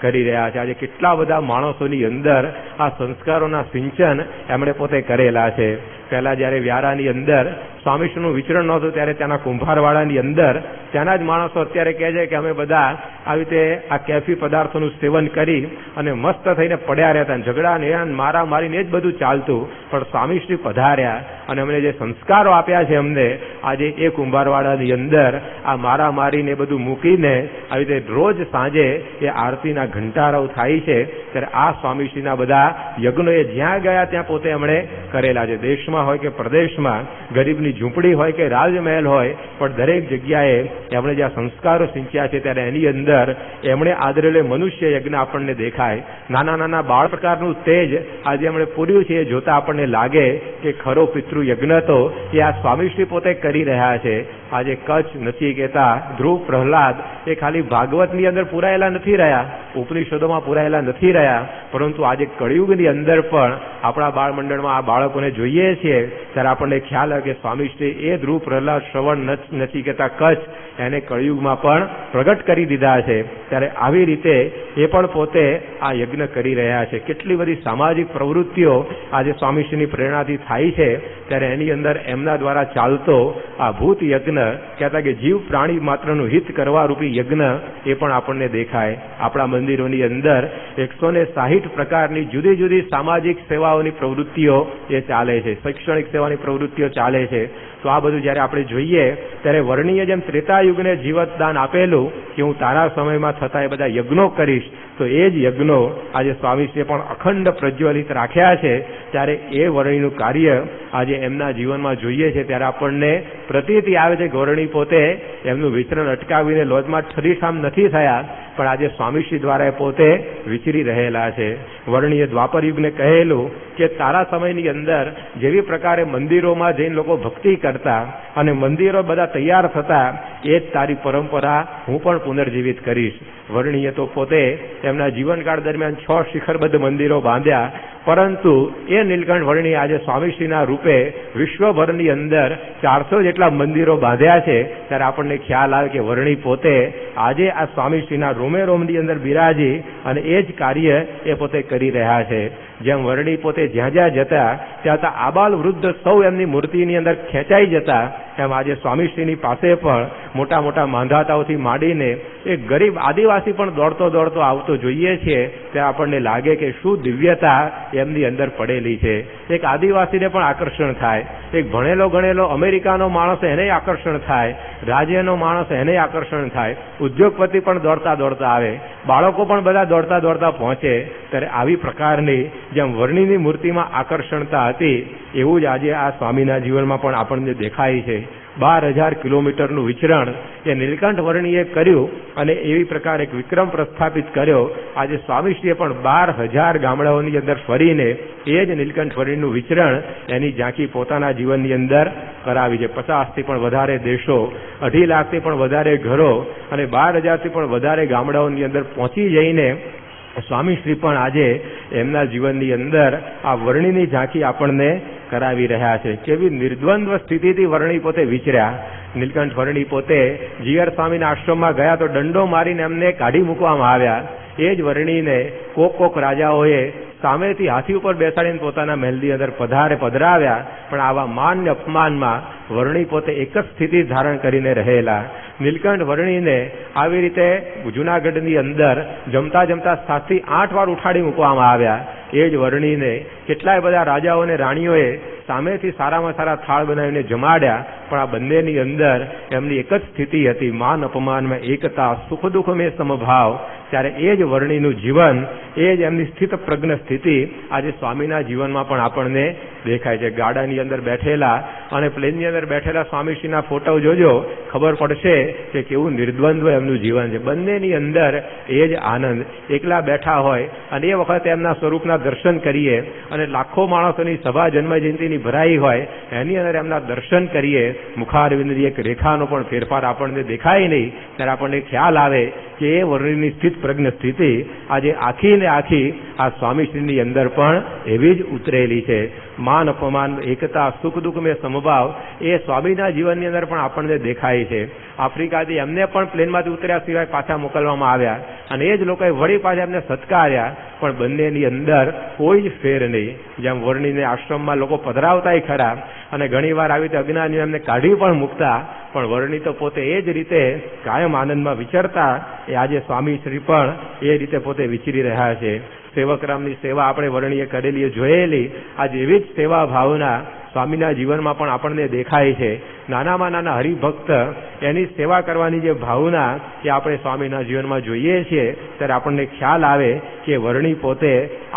[SPEAKER 1] કરી રહ્યા છે. આજે કેટલા બધા માણસોની અંદર આ સંસ્કારોના સિંચન એમણે પોતે કરેલા છે. પહેલા જયારે વ્યારાની અંદર સ્વામીશ્રીનું વિચરણ નહોતું ત્યારે ત્યાંના કુંભારવાડાની અંદર ત્યાંના જ માણસો અત્યારે કહે છે કે અમે બધા આવી રીતે આ કેફી પદાર્થોનું સેવન કરી અને મસ્ત થઈને પડ્યા રહેતા, ઝઘડા ને મારા મારીને જ બધું ચાલતું, પણ સ્વામીશ્રી પધાર્યા અને અમને જે સંસ્કારો આપ્યા છે અમને, આજે એ કુંભારવાડાની અંદર આ મારા મારીને બધું મૂકીને આવી રીતે રોજ સાંજે એ આરતીના ઘંટારવ થાય છે. ત્યારે આ સ્વામીશ્રીના બધા યજ્ઞો એ જ્યાં ગયા ત્યાં પોતે એમણે કરેલા છે. દેશમાં હોય કે પ્રદેશમાં, ગરીબની ઝૂંપડી હોય કે રાજમહેલ હોય, પણ દરેક જગ્યાએ એમણે જ્યાં સંસ્કારો સિંચ્યા છે ત્યારે એની અંદર એમણે આદરેલે મનુષ્ય યજ્ઞ આપણને દેખાય. નાના નાના બાળ પ્રકારનું તેજ આજે એમણે પૂર્યું છે એ જોતા આપણને લાગે કે ખરો પિતૃ યજ્ઞ તો એ આ સ્વામીશ્રી પોતે કરી રહ્યા છે. આજે કચ્છ નચિકેતા, ધ્રુવ, પ્રહલાદ એ ખાલી ભાગવતની અંદર પુરાયેલા નથી રહ્યા, ઉપનિષદોમાં પુરાયેલા નથી રહ્યા, પરંતુ આજે કળિયુગની અંદર પણ આપણા બાળ મંડળમાં આ બાળકોને જોઈએ છીએ ત્યારે આપણને ખ્યાલ આવે કે સ્વામીશ્રી એ ધ્રુવ, પ્રહલાદ, શ્રવણ, નચિકેતા, કચ્છ એને કળિયુગમાં પણ પ્રગટ કરી દીધા છે. ત્યારે આવી રીતે એ પણ પોતે આ યજ્ઞ કરી રહ્યા છે. કેટલી બધી સામાજિક પ્રવૃત્તિઓ આજે સ્વામીશ્રીની પ્રેરણાથી થાય છે. ત્યારે એની અંદર એમના દ્વારા ચાલતો આ ભૂત યજ્ઞ કહેતા કે જીવ પ્રાણી માત્રનું હિત કરવા રૂપી યજ્ઞ એ પણ આપણને દેખાય. આપણા મંદિરોની અંદર 160 પ્રકારની જુદી જુદી સામાજિક સેવાઓની પ્રવૃત્તિઓ એ ચાલે છે, શૈક્ષણિક સેવાની પ્રવૃત્તિઓ ચાલે છે. તો આ બધું જયારે આપણે જોઈએ ત્યારે વર્ણિએ જેમ ત્રેતાયુગને જીવતદાન આપેલું કે હું તારા સમયમાં થતા એ બધા યજ્ઞો કરીશ, તો એ જ યજ્ઞો આજે સ્વામીશ્રીએ પણ અખંડ પ્રજ્વલિત રાખ્યા છે. ત્યારે એ વર્ણિનું કાર્ય આજે એમના જીવનમાં જોઈએ છે ત્યારે આપણને પ્રતીતિ આવે છે કે વર્ણિ પોતે એમનું વિચરણ અટકાવીને લોજમાં ઠરીઠામ નથી થયા, પણ આજે સ્વામીશ્રી દ્વારા પોતે વિચરી રહેલા છે. વર્ણિએ દ્વાપર યુગને કહેલું કે તારા સમયની અંદર જેવી પ્રકારે મંદિરોમાં જઈને લોકો ભક્તિ કરતા અને મંદિરો બધા તૈયાર થતા, એ જ તારી પરંપરા હું પણ પુનર્જીવિત કરીશ. વર્ણિએ તો પોતે એમના જીવનકાળ દરમિયાન 6 શિખરબદ્ધ મંદિરો બાંધ્યા, પરંતુ એ નીલકંઠ વર્ણિ આજે સ્વામીશ્રીના રૂપે વિશ્વભરની અંદર 400 જેટલા મંદિરો બાંધ્યા છે. ત્યારે આપણને ખ્યાલ આવે કે વર્ણિ પોતે આજે આ સ્વામીશ્રીના રોમે રોમની અંદર બિરાજી અને એ જ કાર્ય એ પોતે કરી રહ્યા છે. જેમ વર્ણિ પોતે જ્યાં જ્યાં જતા ત્યાં આબાલ વૃદ્ધ સૌ એમની મૂર્તિની અંદર ખેંચાઈ જતા, એમ આજે સ્વામીશ્રીની પાસે પણ મોટા મોટા માંધાતાઓથી માંડીને એક ગરીબ આદિવાસી પણ દોડતો દોડતો આવતો જોઈએ છીએ. ત્યાં આપણને લાગે કે શું દિવ્યતા એમની અંદર પડેલી છે. એક આદિવાસીને પણ આકર્ષણ થાય, એક ભણેલો ગણેલો અમેરિકાનો માણસ એને આકર્ષણ થાય, રાજ્યનો માણસ એને આકર્ષણ થાય, ઉદ્યોગપતિ પણ દોડતા દોડતા આવે, બાળકો પણ બધા દોડતા દોડતા પહોંચે. ત્યારે આવી પ્રકારની જેમ વર્ણિની મૂર્તિમાં આકર્ષણતા હતી, એવું જ આજે આ સ્વામીના જીવનમાં પણ આપણને દેખાય છે. 12,000 કિલોમીટરનું વિચરણ એ નીલકંઠ વર્ણિએ કર્યું અને એવી પ્રકારે એક વિક્રમ પ્રસ્થાપિત કર્યો. આજે સ્વામીશ્રીએ પણ 12,000 ગામડાઓની અંદર ફરીને એ જ નીલકંઠ વર્ણિનું વિચરણ એની ઝાંખી પોતાના જીવનની અંદર કરાવી છે. 50થી પણ વધારે દેશો, 2.5 લાખથી પણ વધારે ઘરો અને 12,000થી પણ વધારે ગામડાઓની અંદર પહોંચી જઈને સ્વામીશ્રી પણ આજે એમના જીવનની અંદર આ વર્ણિની ઝાંખી આપણને કરાવી રહ્યા છે. કેવી નિર્દ્વંદ્વ સ્થિતિથી વર્ણિ પોતે વિચર્યા. નીલકંઠ વર્ણિ પોતે જીયર સ્વામીના આશ્રમમાં ગયા તો દંડો મારીને એમને કાઢી મૂકવામાં આવ્યા. એ જ વર્ણિને કોક રાજાઓએ સામેથી હાથી ઉપર બેસાડીને પોતાના મહેલની અંદર પધરાવ્યા, પણ આવા માન અપમાનમાં વર્ણી પોતે એક જ સ્થિતિ ધારણ કરીને રહેલા. નીલકંઠ વર્ણીને આવી રીતે જૂનાગઢની અંદર જમતા જમતા 7 થી 8 વાર ઉઠાડી મૂકવામાં આવ્યા. એ જ વર્ણીને કેટલાય બધા રાજાઓ અને રાણીઓએ સામેથી સારામાં સારા થાળ બનાવીને જમાડ્યા, પણ આ બંનેની અંદર એમની એક જ સ્થિતિ હતી, માન અપમાનમાં એકતા, સુખ દુઃખ મેં સમભાવ. ત્યારે એ જ વર્ણીનું જીવન, એ જ એમની સ્થિત પ્રજ્ઞ સ્થિતિ આજે સ્વામીના જીવનમાં પણ આપણને દેખાય છે. ગાડાની અંદર બેઠેલા અને પ્લેનની અંદર બેઠેલા સ્વામીશ્રીના ફોટો જોજો, ખબર પડશે કે કેવું નિર્દ્વંદ્વ એમનું જીવન છે. બંનેની અંદર એ જ આનંદ. એકલા બેઠા હોય અને એ વખતે એમના સ્વરૂપના દર્શન કરીએ અને લાખો માણસોની સભા જન્મ જયંતિની ભરાઈ હોય એની અંદર એમના દર્શન કરીએ, મુખારવિંદની એક રેખાનો પણ ફેરફાર આપણને દેખાય નહીં, ત્યારે આપણને ખ્યાલ આવે કે એ વર્ણની સ્થિત પ્રજ્ઞ સ્થિતિ આજે આખી ને આખી આ સ્વામીશ્રીની અંદર પણ એવી જ ઉતરેલી છે. માન અપમાન એકતા, સુખ દુઃખ મેં સમભાવ એ સ્વામીના જીવનની અંદર પણ આપણને દેખાય છે. આફ્રિકાથી એમને પણ પ્લેનમાંથી ઉતર્યા સિવાય પાછા મોકલવામાં આવ્યા અને એ જ લોકોએ વળી પાછા એમને સત્કાર્યા, પણ બંનેની અંદર કોઈ જ ફેર નહીં. જેમ વર્ણીને આશ્રમમાં લોકો પધરાવતાય ખરા અને ઘણીવાર આવી રીતે અજ્ઞાનીઓ એમને કાઢી પણ મૂકતા, પણ વર્ણી તો પોતે એ જ રીતે કાયમ આનંદમાં વિચરતા. એ આજે સ્વામીશ્રી પણ એ રીતે પોતે વિચરી રહ્યા છે. સેવકરામની સેવા આપણે વર્ણીએ કરેલી, જોયેલી, આજે એવી જ સેવા ભાવના સ્વામીના જીવનમાં પણ આપણને દેખાય છે. નાનામાં નાના હરિભક્ત એની સેવા કરવાની જે ભાવના એ આપણે સ્વામીના જીવનમાં જોઈએ છીએ, ત્યારે આપણને ખ્યાલ આવે કે વર્ણી પોતે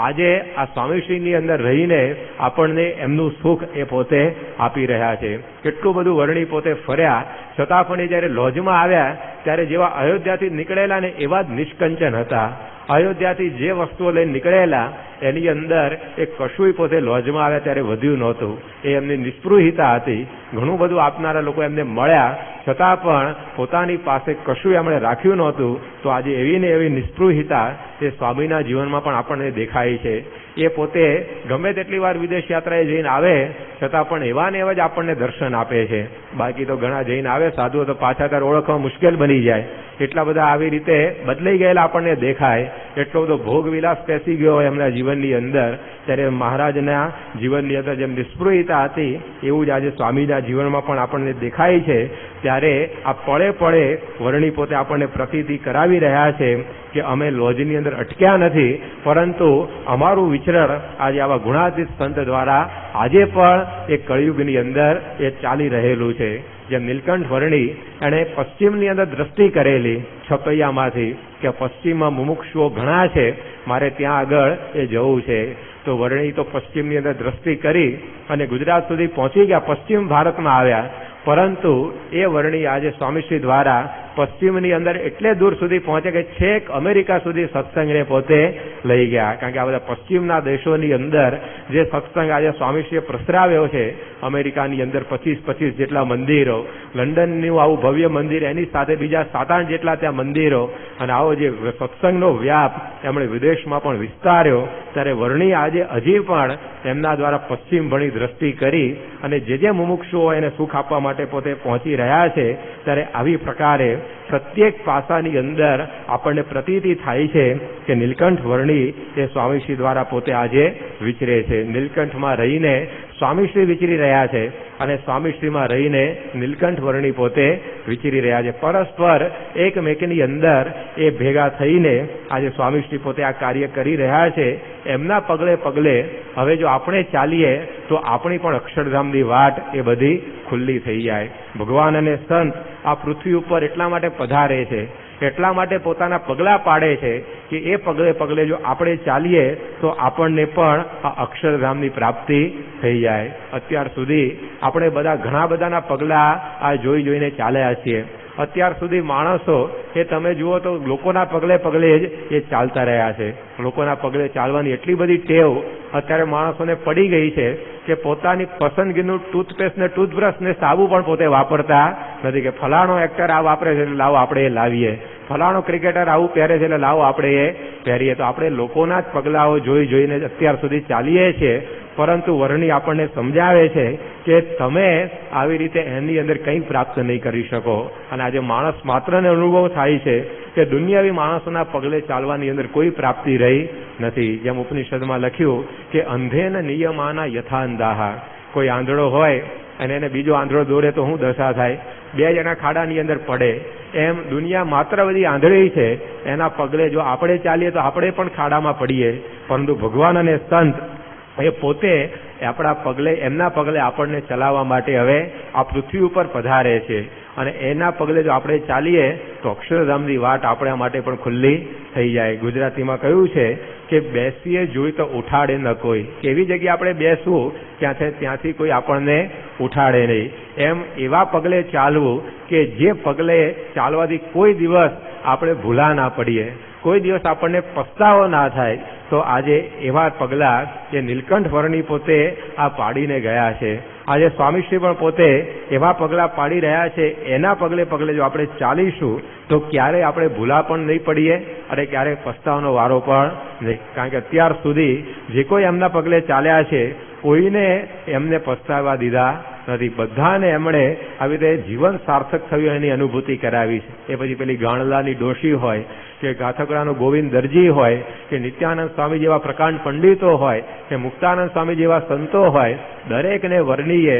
[SPEAKER 1] આજે આ સ્વામીશ્રીની અંદર રહીને આપણને એમનું સુખ એ પોતે આપી રહ્યા છે. કેટલું બધું વર્ણી પોતે ફર્યા, છતાં પણ જયારે લોજમાં આવ્યા ત્યારે જેવા અયોધ્યાથી નીકળેલા ને એવા જ નિષ્કંચન હતા. અયોધ્યાથી જે વસ્તુઓ લઈને નીકળેલા એની અંદર એ કશુંય પોતે લોજમાં આવ્યા ત્યારે વધ્યું નહોતું. એ એમની નિસ્પૃહિતા હતી. ઘણું બધું આપનારા લોકો એમને મળ્યા, છતાં પણ પોતાની પાસે કશું એમણે રાખ્યું નહોતું. તો આજે એવી ને એવી નિસ્પૃહિતા એ સ્વામીના જીવનમાં પણ આપણને દેખાય છે. એ પોતે ગમે તેટલી વાર વિદેશ યાત્રાએ જઈને આવે, છતાં પણ એવા ને એવા જ આપણને દર્શન આપે છે. બાકી તો ઘણા જઈને આવે સાધુઓ તો પાછા ત્યારે ઓળખવા મુશ્કેલ બની જાય. એટલા બધા આવી રીતે બદલાઈ ગયેલા આપણને દેખાય. એટલો બધો ભોગ વિલાસ પેસી ગયો હોય એમના જીવનની અંદર. ત્યારે મહારાજના જીવનની અંદર જેમ નિસ્પૃહિતા હતી એવું જ આજે સ્વામીના જીવનમાં પણ આપણને દેખાય છે. ત્યારે આ પળે પળે વર્ણી પોતે આપણને પ્રતીતિ કરાવી રહ્યા છે કે અમે લોજની અંદર અટક્યા નથી, પરંતુ અમારું વિચરણ આજે આવા ગુણાતીત સંત દ્વારા આજે પણ એ કળિયુગની અંદર એ ચાલી રહેલું છે. જેમ નીલકંઠ વર્ણી એણે પશ્ચિમની અંદર દ્રષ્ટિ કરેલી છપૈયામાંથી કે પશ્ચિમમાં મુમુક્ષુઓ ઘણા છે, મારે ત્યાં આગળ એ જવું છે. તો વર્ણી તો પશ્ચિમની અંદર દ્રષ્ટિ કરી અને ગુજરાત સુધી પહોંચી ગયા, પશ્ચિમ ભારતમાં આવ્યા. પરંતુ એ વર્ણી આજે સ્વામીશ્રી દ્વારા પશ્ચિમની અંદર એટલે દૂર સુધી પહોંચે કે છેક અમેરિકા સુધી સત્સંગને પોતે લઈ ગયા. કારણ કે આ બધા પશ્ચિમના દેશોની અંદર જે સત્સંગ આજે સ્વામીશ્રીએ પ્રસરાવ્યો છે, અમેરિકાની અંદર 25 જેટલા મંદિરો, લંડનનું આવું ભવ્ય મંદિર, એની સાથે બીજા 7-8 જેટલા ત્યાં મંદિરો, અને આવો જે સત્સંગનો વ્યાપ એમણે વિદેશમાં પણ વિસ્તાર્યો. ત્યારે વર્ણી આજે હજી પણ એમના દ્વારા પશ્ચિમ ભણી દ્રષ્ટિ કરી અને જે મુમુક્ષુઓ એને સુખ આપવા માટે પોતે પહોંચી રહ્યા છે. ત્યારે આવી પ્રકારે પ્રત્યેક પાસાની અંદર આપણને પ્રતીતિ થાય છે કે નીલકંઠ વર્ણી એ સ્વામીશ્રી દ્વારા પોતે આજે વિચરે છે. નીલકંઠમાં રહીને સ્વામીશ્રી વિચરી રહ્યા છે અને સ્વામીશ્રીમાં રહીને નીલકંઠ વર્ણી પોતે વિચરી રહ્યા છે. પરસ્પર એકમેકની અંદર એ ભેગા થઈને આજે સ્વામીશ્રી પોતે આ કાર્ય કરી રહ્યા છે. એમના પગલે પગલે હવે જો આપણે ચાલીએ તો આપણી પણ અક્ષરધામની વાટ એ બધી ખુલ્લી થઈ જાય. ભગવાન અને સંત આ પૃથ્વી ઉપર એટલા માટે પધારે છે, એટલા માટે પોતાના પગલા પાડે છે કે એ પગલે પગલે જો આપણે ચાલીએ તો આપણને પણ આ અક્ષરધામની પ્રાપ્તિ થઈ જાય. અત્યાર સુધી આપણે બધા ઘણા બધાના પગલા આ જોઈને ચાલ્યા છીએ. અત્યાર સુધી માણસો એ તમે જુઓ તો લોકોના પગલે પગલે જ એ ચાલતા રહ્યા છે. લોકોના પગલે ચાલવાની એટલી બધી ટેવ અત્યારે માણસોને પડી ગઈ છે કે પોતાની પસંદગીનું ટૂથપેસ્ટ ને ટૂથબ્રશ ને સાબુ પણ પોતે વાપરતા નથી. કે ફલાણો એક્ટર આ વાપરે છે એટલે લાવો આપણે એ લાવીએ, ફલાણો ક્રિકેટર આવું પહેરે છે એટલે લાવો આપણે એ પહેરીએ. તો આપણે લોકોના જ પગલાઓ જોઈને અત્યાર સુધી ચાલીએ છીએ, પરંતુ વર્ણી આપણને સમજાવે છે કે તમે આવી રીતે એની અંદર કંઈ પ્રાપ્ત નહીં કરી શકો. અને આજે માણસ માત્રને અનુભવ થાય છે કે દુનિયાવી માણસોના પગલે ચાલવાની અંદર કોઈ પ્રાપ્તિ રહી નથી. જેમ ઉપનિષદમાં લખ્યું કે અંધેન નિયમાના યથાંદાહા, કોઈ આંધળો હોય અને એને બીજો આંધળો દોરે તો શું દશા થાય? બે જણા ખાડાની અંદર પડે. એમ દુનિયા માત્ર બધી આંધળી છે, એના પગલે જો આપણે ચાલીએ તો આપણે પણ ખાડામાં પડીએ. પરંતુ ભગવાન અને સંત એ પોતે આપણા પગલે, એમના પગલે આપણને ચલાવવા માટે હવે આ પૃથ્વી ઉપર પધારે છે. અને એના પગલે જો આપણે ચાલીએ તો અક્ષરધામની વાટ આપણા માટે પણ ખુલ્લી થઈ જાય. ગુજરાતીમાં કહ્યું છે કે બેસીએ જોઈ તો ઉઠાડે ન કોઈ. કેવી જગ્યાએ આપણે બેસવું ત્યાંથી કોઈ આપણને ઉઠાડે નહીં. એમ એવા પગલે ચાલવું કે જે પગલે ચાલવાથી કોઈ દિવસ આપણે ભૂલા ના પડીએ, કોઈ દિવસ આપણને પસ્તાવો ના થાય. તો આજે એવા પગલાં જે નીલકંઠ વર્ણી પોતે આ પાડીને ગયા છે. આજે સ્વામીશ્રી પણ પોતે એવા પગલાં પાડી રહ્યા છે. એના પગલે જો આપણે ચાલીશું તો ક્યારેય આપણે ભૂલા પણ નહીં પડીએ અને ક્યારેય પસ્તાવાનો વારો પણ નહીં. કારણ કે અત્યાર સુધી જે કોઈ એમના પગલે ચાલ્યા છે, કોઈને એમને પસ્તાવા દીધા નથી. બધાને એમણે આવી રીતે જીવન સાર્થક થયું એની અનુભૂતિ કરાવી છે. એ પછી પેલી ગાણલાની ડોશી હોય કે ગાથકડાનો ગોવિંદ દરજી હોય કે નિત્યાનંદ સ્વામી જેવા પ્રકાંડ પંડિતો હોય કે મુક્તાનંદ સ્વામી જેવા સંતો હોય, દરેકને વર્ણીએ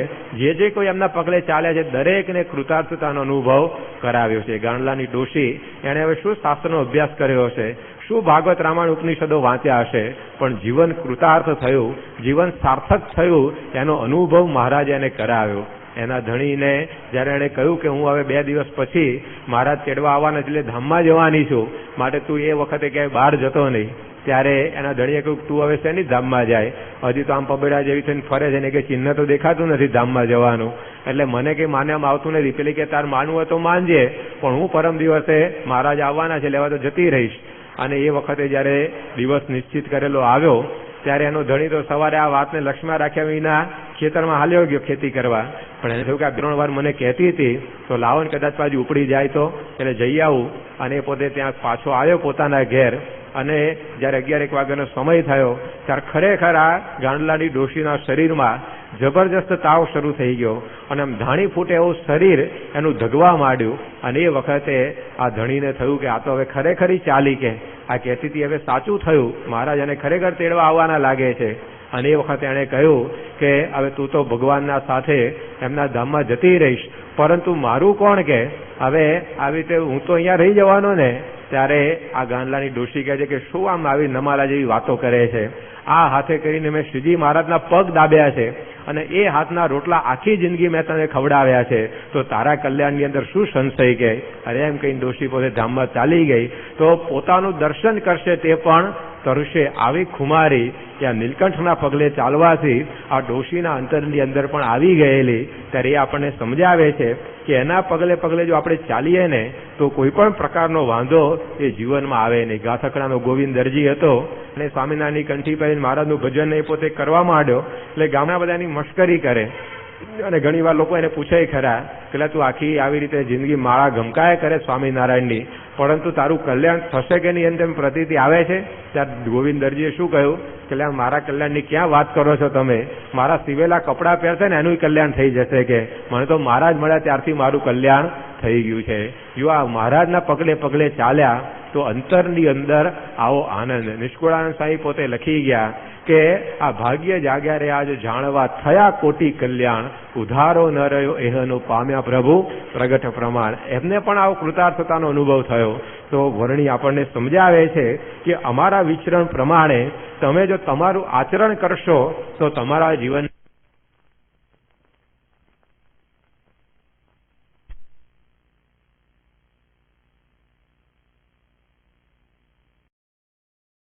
[SPEAKER 1] જે કોઈ એમના પગલે ચાલ્યા છે દરેકને કૃતાર્થતાનો અનુભવ કરાવ્યો છે. ગાણલાની ડોશી એણે હવે શું શાસ્ત્રનો અભ્યાસ કર્યો હશે, શું ભાગવત રામાયણ ઉપનિષદો વાંચ્યા હશે, પણ જીવન કૃતાર્થ થયું, જીવન સાર્થક થયું એનો અનુભવ મહારાજે એને કરાવ્યો. એના ધણીને જ્યારે એણે કહ્યું કે હું હવે 2 દિવસ પછી મહારાજ તેડવા આવવાના એટલે ધામમાં જવાની છું, માટે તું એ વખતે ક્યાંય બહાર જતો નહીં. ત્યારે એના ધણીએ કહ્યું તું હવે શેની ધામમાં જાય, હજી તો આમ પબેડા જેવી થઈને ફરે છે ને કે ચિહ્ન તો દેખાતું નથી ધામમાં જવાનું. એટલે મને કંઈ માન્યામાં આવતું નથી. પેલી કે તાર માનવું હોય તો માનજે, પણ હું પરમ દિવસે મહારાજ આવવાના છે લેવા તો જતી રહીશ. અને એ વખતે જ્યારે દિવસ નિશ્ચિત કરેલો આવ્યો ત્યારે એનો ધણી તો સવારે આ વાતને લક્ષ્યમાં રાખ્યા વિના ખેતરમાં હાલ્યો ગયો ખેતી કરવા. પણ એને થયું કે આ 3 વાર મને કહેતી હતી તો લાવો ને કદાચ પાછી ઉપડી જાય તો એટલે જઈ આવું. અને એ પોતે ત્યાં પાછો આવ્યો પોતાના ઘેર. અને જ્યારે 11-1 વાગ્યાનો સમય થયો ત્યારે ખરેખર આ ગાંડલાની ડોશીના શરીરમાં જબરજસ્ત તાવ શરૂ થઈ ગયો અને આમ ધાણી ફૂટે એવું શરીર એનું ધગવા માંડ્યું. અને એ વખતે આ ધણીને થયું કે આ તો હવે ખરેખર ચાલી, કે આ કહેતી હતી હવે સાચું થયું, મહારાજ એને ખરેખર તેડવા આવવાના લાગે છે. અને એ વખતે એણે કહ્યું કે હવે તું તો ભગવાનના સાથે એમના ધામમાં જતી રહીશ, પરંતુ મારું કોણ, કે હવે આવી રીતે હું તો અહીંયા રહી જવાનો ને. ત્યારે આ ગાંડલાની ડોશી કહે છે કે શું આમ આવી નમાલા જેવી વાતો કરે છે, આ હાથે કરીને મેં શ્રીજી મહારાજના પગ દાબ્યા છે અને એ હાથના રોટલા આખી જિંદગી મેં તને ખવડાવ્યા છે, તો તારા કલ્યાણની અંદર શું સંશય, કે અરે એમ કહીને ડોશી પોતે ધામમાં ચાલી ગઈ. તો પોતાનું દર્શન કરશે તે પણ તરશે. આવી ખુમારી ત્યાં નીલકંઠના પગલે ચાલવાથી આ ડોશીના અંતરની અંદર પણ આવી ગયેલી. ત્યારે એ આપણને સમજાવે છે કે એના પગલે જો આપણે ચાલીએ ને તો કોઈ પણ પ્રકારનો વાંધો એ જીવનમાં આવે નહીં. ગાથકડાનો ગોવિંદ દરજી હતો અને સ્વામિનારાયણની કંઠી પહેરીને મહારાજનું ભજન એ પોતે કરવા માંડ્યો. એટલે ગામના બધાની મશ્કરી કરે અને ઘણીવાર લોકો એને પૂછે ખરા કે તું આખી આવી રીતે જિંદગી માળા ગમકાય કરે સ્વામિનારાયણની, પરંતુ તારું કલ્યાણ થશે કે નહીં એમ પ્રતીતિ આવે છે. ત્યારે ગોવિંદ દરજીએ શું કહ્યું કે મારા કલ્યાણની ક્યાં વાત કરો છો તમે, મારા સિવેલા કપડાં પહેરશે ને એનું કલ્યાણ થઈ જશે, કે મને તો મહારાજ મળ્યા ત્યારથી મારું કલ્યાણ થઈ ગયું છે. જો આ મહારાજના પગલે ચાલ્યા તો અંતરની અંદર આવો આનંદ. નિષ્કુળાનંદ સ્વામી પોતે લખી ગયા કે આ ભાગ્ય જાગ્યા રે આજ જાણવા થયા કોટી કલ્યાણ, ઉધારો ન રહ્યો એહનો પામ્યા પ્રભુ પ્રગટ પ્રમાણ. એમને પણ આવો કૃતાર્થતાનો અનુભવ થયો. તો વર્ણી આપણને સમજાવે છે કે અમારા વિચરણ પ્રમાણે તમે જો તમારું આચરણ કરશો તો તમારા જીવન